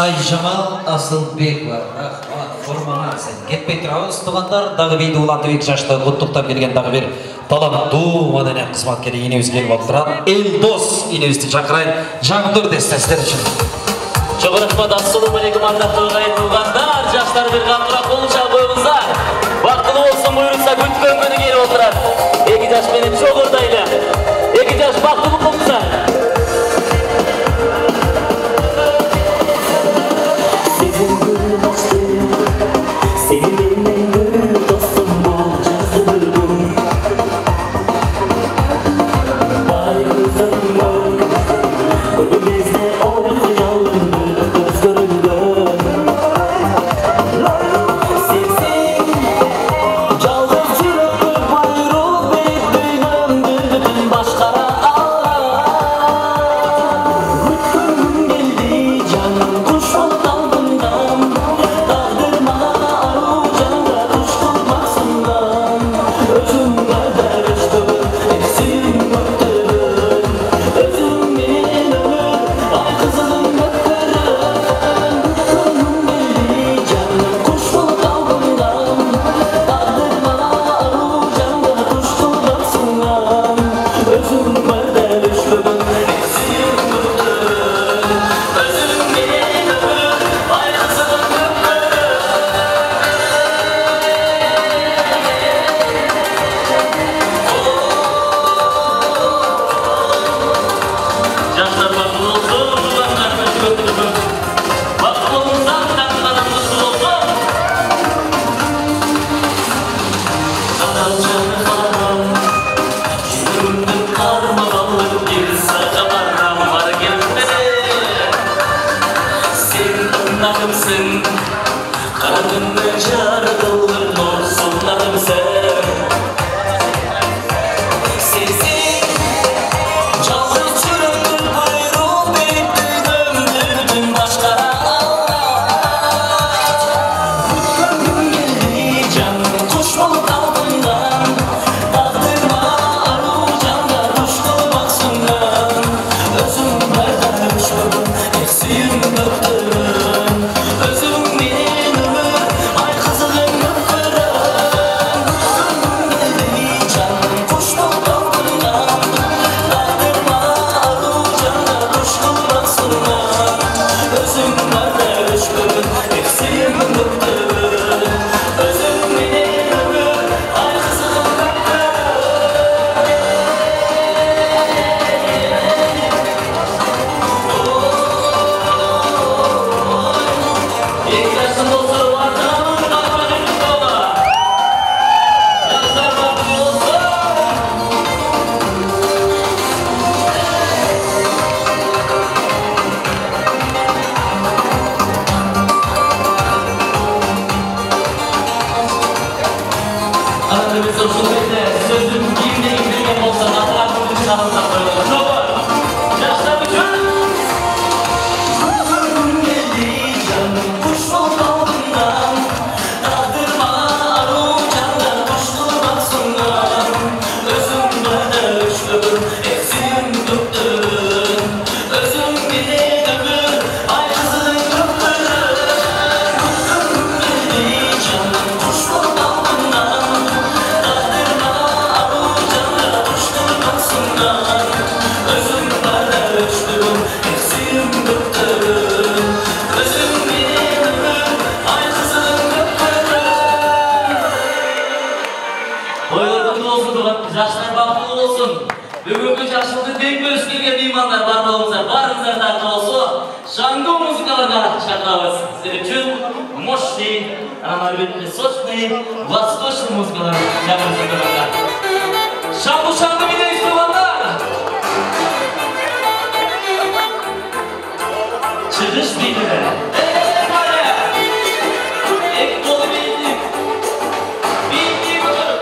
Айжамал Асылбекова, формаңа сен кетпей тұрауыз тұғандар, дағы бейді уланды 2 жашты құттықтап келген дағы бір талантты мәдениет қызметкері енеуіз келіп отырады. Елдос енеуізді шақырайын, жаңдыр дестестер үшін. Çok rahmat, assalamualaikum ardaқты туғандар, жаштар bir қамтырақ болуша қойыңыздар. Вақтылы болсын бұйырса күткен күні келіп отырады. 2 жаш менен çok ұрдайлы. 2 жаш бақтылы болыңыздар. Başkara sunlarımsın Karanlığın çağrılır nur sunlarımsın Sesin çaldı çürüktür buyruğu biriktir döndürdün başkara Gönlüm geldi canım kuşmalı dalgından Dağdırma aru canda kuşmalı baksınlar Özüm nereden uçmadım eksiğim döktürün Özüm benim ömür ay kızılım yıkırın Gönlüm geldi canım kuşmalı dalgından Dağdırma aru canda kuşmalı baksınlar Özüm nereden uçmadım eksiğim döktürün Özüm benim ömür ay kızılım Yektaşın olsa vardan kalmak yola Yazlar bakım olsa Aradığımız sohbette sözüm kimde indirgen olsa Atrafımın kanalına koyalım Şobar Yaşlar bütün Gönlüm geldi canım kuşmalı dalgından Dağdırma aru candan kuşlu baksınlar Özüm böyle üçlüm eksiğim döktürün Özüm bir ömür ay kızılın döktürün Gönlüm geldi canım kuşmalı dalgından Dağdırma aru candan kuşlu baksınlar Özüm böyle üçlüm eksiğim döktürün Özüm bir ömür ay kızılın döktürün Toylardan olsun duran, yaşlar bakımlı olsun. Bugünkü yaşlıkta denk göstergen imanlar barmalımızlar, barımızlar tartı olsun. Şanlı muzikalarına çaklavız. Sizler için moşli, anamarbetli soçni, vastoşli muzikalar çaklavız. Şanlı bir de istiyorlar. Çıkış bilgiler. Ek dolu bildik. Bildik olur.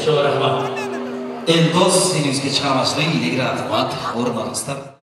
Çok rahmat. Eldoz senizge çağmaslı iyilik rahmat. Ormanızda.